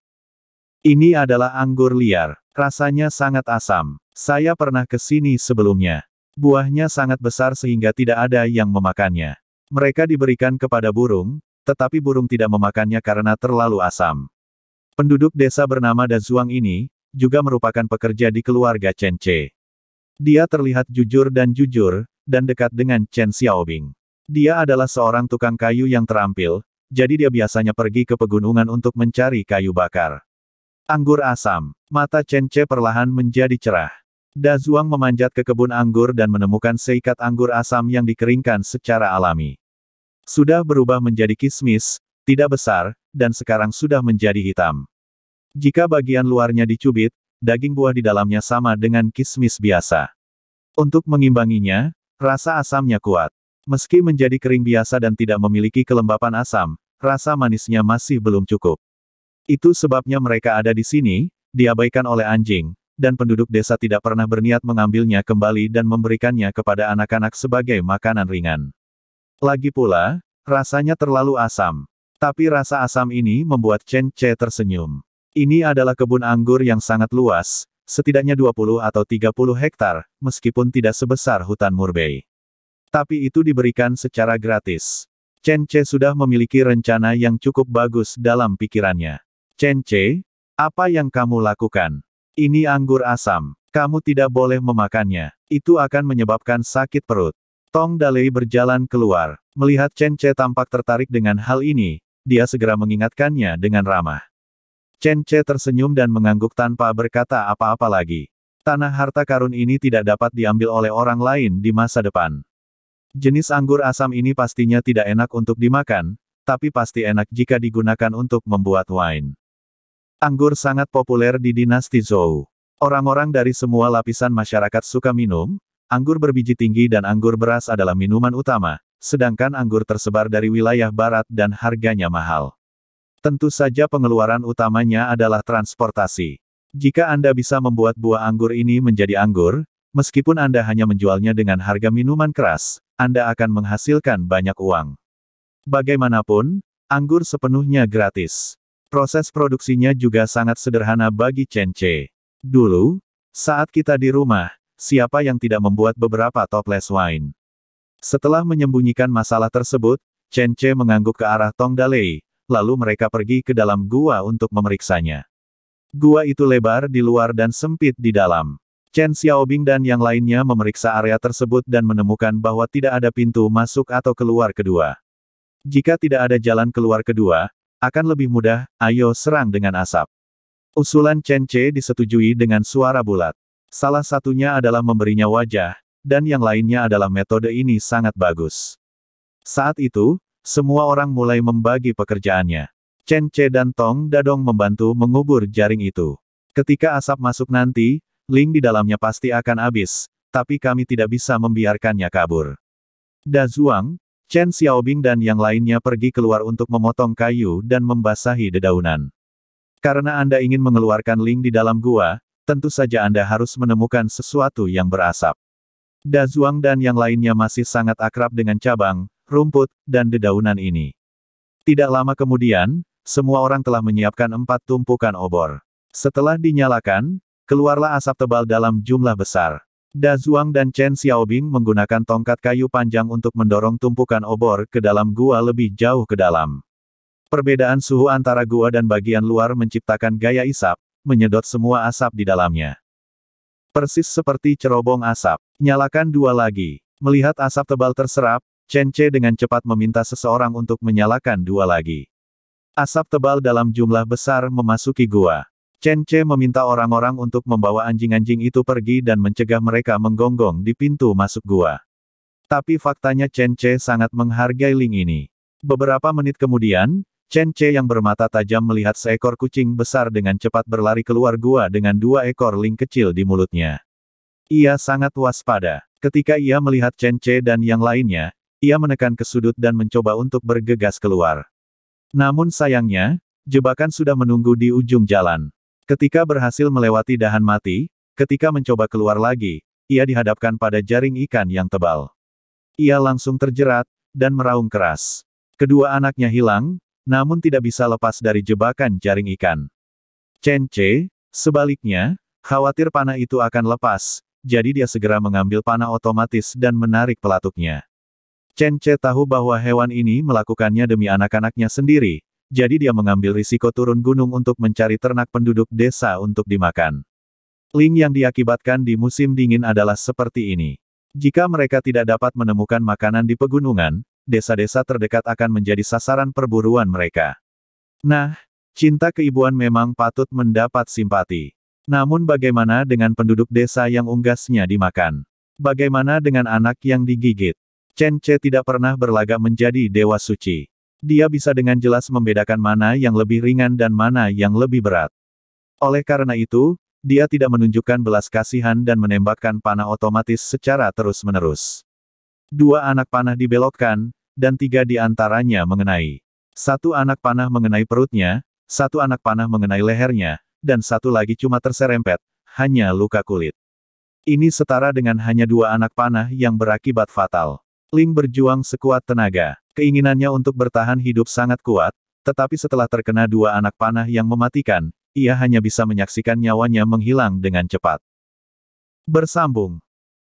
Ini adalah anggur liar. Rasanya sangat asam. Saya pernah ke sini sebelumnya. Buahnya sangat besar sehingga tidak ada yang memakannya. Mereka diberikan kepada burung, tetapi burung tidak memakannya karena terlalu asam. Penduduk desa bernama Da Zuang ini, juga merupakan pekerja di keluarga Chen Ce. Dia terlihat jujur, dan dekat dengan Chen Xiaobing. Dia adalah seorang tukang kayu yang terampil, jadi dia biasanya pergi ke pegunungan untuk mencari kayu bakar. Anggur asam. Mata Chen Ce perlahan menjadi cerah. Da Zuang memanjat ke kebun anggur dan menemukan seikat anggur asam yang dikeringkan secara alami. Sudah berubah menjadi kismis, tidak besar, dan sekarang sudah menjadi hitam. Jika bagian luarnya dicubit, daging buah di dalamnya sama dengan kismis biasa. Untuk mengimbanginya, rasa asamnya kuat. Meski menjadi kering biasa dan tidak memiliki kelembapan asam, rasa manisnya masih belum cukup. Itu sebabnya mereka ada di sini, diabaikan oleh anjing, dan penduduk desa tidak pernah berniat mengambilnya kembali dan memberikannya kepada anak-anak sebagai makanan ringan. Lagi pula, rasanya terlalu asam. Tapi rasa asam ini membuat Chen Ce tersenyum. Ini adalah kebun anggur yang sangat luas, setidaknya 20 atau 30 hektar, meskipun tidak sebesar hutan Murbei. Tapi itu diberikan secara gratis. Chen Ce sudah memiliki rencana yang cukup bagus dalam pikirannya. Chen Ce, apa yang kamu lakukan? Ini anggur asam. Kamu tidak boleh memakannya. Itu akan menyebabkan sakit perut. Tong Dalei berjalan keluar. Melihat Chen Ce tampak tertarik dengan hal ini, dia segera mengingatkannya dengan ramah. Chen Ce tersenyum dan mengangguk tanpa berkata apa-apa lagi. Tanah harta karun ini tidak dapat diambil oleh orang lain di masa depan. Jenis anggur asam ini pastinya tidak enak untuk dimakan, tapi pasti enak jika digunakan untuk membuat wine. Anggur sangat populer di dinasti Zhou. Orang-orang dari semua lapisan masyarakat suka minum, anggur berbiji tinggi dan anggur beras adalah minuman utama, sedangkan anggur tersebar dari wilayah barat dan harganya mahal. Tentu saja pengeluaran utamanya adalah transportasi. Jika Anda bisa membuat buah anggur ini menjadi anggur, meskipun Anda hanya menjualnya dengan harga minuman keras, Anda akan menghasilkan banyak uang. Bagaimanapun, anggur sepenuhnya gratis. Proses produksinya juga sangat sederhana bagi Chen Ce. Dulu, saat kita di rumah, siapa yang tidak membuat beberapa toples wine? Setelah menyembunyikan masalah tersebut, Chen Ce mengangguk ke arah Tong Dalei, lalu mereka pergi ke dalam gua untuk memeriksanya. Gua itu lebar di luar dan sempit di dalam. Chen Xiaobing dan yang lainnya memeriksa area tersebut dan menemukan bahwa tidak ada pintu masuk atau keluar kedua. Jika tidak ada jalan keluar kedua, akan lebih mudah, ayo serang dengan asap. Usulan Chen Ce disetujui dengan suara bulat. Salah satunya adalah memberinya wajah, dan yang lainnya adalah metode ini sangat bagus. Saat itu, semua orang mulai membagi pekerjaannya. Chen Ce dan Tong Dadong membantu mengubur jaring itu. Ketika asap masuk nanti, Ling di dalamnya pasti akan habis, tapi kami tidak bisa membiarkannya kabur. Da Zuang, Chen Xiaobing dan yang lainnya pergi keluar untuk memotong kayu dan membasahi dedaunan. Karena Anda ingin mengeluarkan Ling di dalam gua, tentu saja Anda harus menemukan sesuatu yang berasap. Da Zuang dan yang lainnya masih sangat akrab dengan cabang, rumput, dan dedaunan ini. Tidak lama kemudian, semua orang telah menyiapkan 4 tumpukan obor. Setelah dinyalakan, keluarlah asap tebal dalam jumlah besar. Da Zuang dan Chen Xiaobing menggunakan tongkat kayu panjang untuk mendorong tumpukan obor ke dalam gua lebih jauh ke dalam. Perbedaan suhu antara gua dan bagian luar menciptakan gaya isap, menyedot semua asap di dalamnya. Persis seperti cerobong asap. Nyalakan 2 lagi. Melihat asap tebal terserap, Chen Ce dengan cepat meminta seseorang untuk menyalakan 2 lagi. Asap tebal dalam jumlah besar memasuki gua. Chen Ce meminta orang-orang untuk membawa anjing-anjing itu pergi dan mencegah mereka menggonggong di pintu masuk gua. Tapi faktanya Chen Ce sangat menghargai Ling ini. Beberapa menit kemudian, Chen Ce yang bermata tajam melihat seekor kucing besar dengan cepat berlari keluar gua dengan 2 ekor Ling kecil di mulutnya. Ia sangat waspada. Ketika ia melihat Chen Ce dan yang lainnya, ia menekan ke sudut dan mencoba untuk bergegas keluar. Namun sayangnya, jebakan sudah menunggu di ujung jalan. Ketika berhasil melewati dahan mati, ketika mencoba keluar lagi, ia dihadapkan pada jaring ikan yang tebal. Ia langsung terjerat, dan meraung keras. Kedua anaknya hilang, namun tidak bisa lepas dari jebakan jaring ikan. Chen Ce, sebaliknya, khawatir panah itu akan lepas, jadi dia segera mengambil panah otomatis dan menarik pelatuknya. Chen Ce tahu bahwa hewan ini melakukannya demi anak-anaknya sendiri, jadi dia mengambil risiko turun gunung untuk mencari ternak penduduk desa untuk dimakan. Ling yang diakibatkan di musim dingin adalah seperti ini. Jika mereka tidak dapat menemukan makanan di pegunungan, desa-desa terdekat akan menjadi sasaran perburuan mereka. Nah, cinta keibuan memang patut mendapat simpati. Namun bagaimana dengan penduduk desa yang unggasnya dimakan? Bagaimana dengan anak yang digigit? Chen Ce tidak pernah berlagak menjadi dewa suci. Dia bisa dengan jelas membedakan mana yang lebih ringan dan mana yang lebih berat. Oleh karena itu, Dia tidak menunjukkan belas kasihan dan menembakkan panah otomatis secara terus-menerus. 2 anak panah dibelokkan, dan 3 di antaranya mengenai. 1 anak panah mengenai perutnya, 1 anak panah mengenai lehernya, dan 1 lagi cuma terserempet, hanya luka kulit. Ini setara dengan hanya 2 anak panah yang berakibat fatal. Ling berjuang sekuat tenaga. Keinginannya untuk bertahan hidup sangat kuat, tetapi setelah terkena 2 anak panah yang mematikan, ia hanya bisa menyaksikan nyawanya menghilang dengan cepat. Bersambung.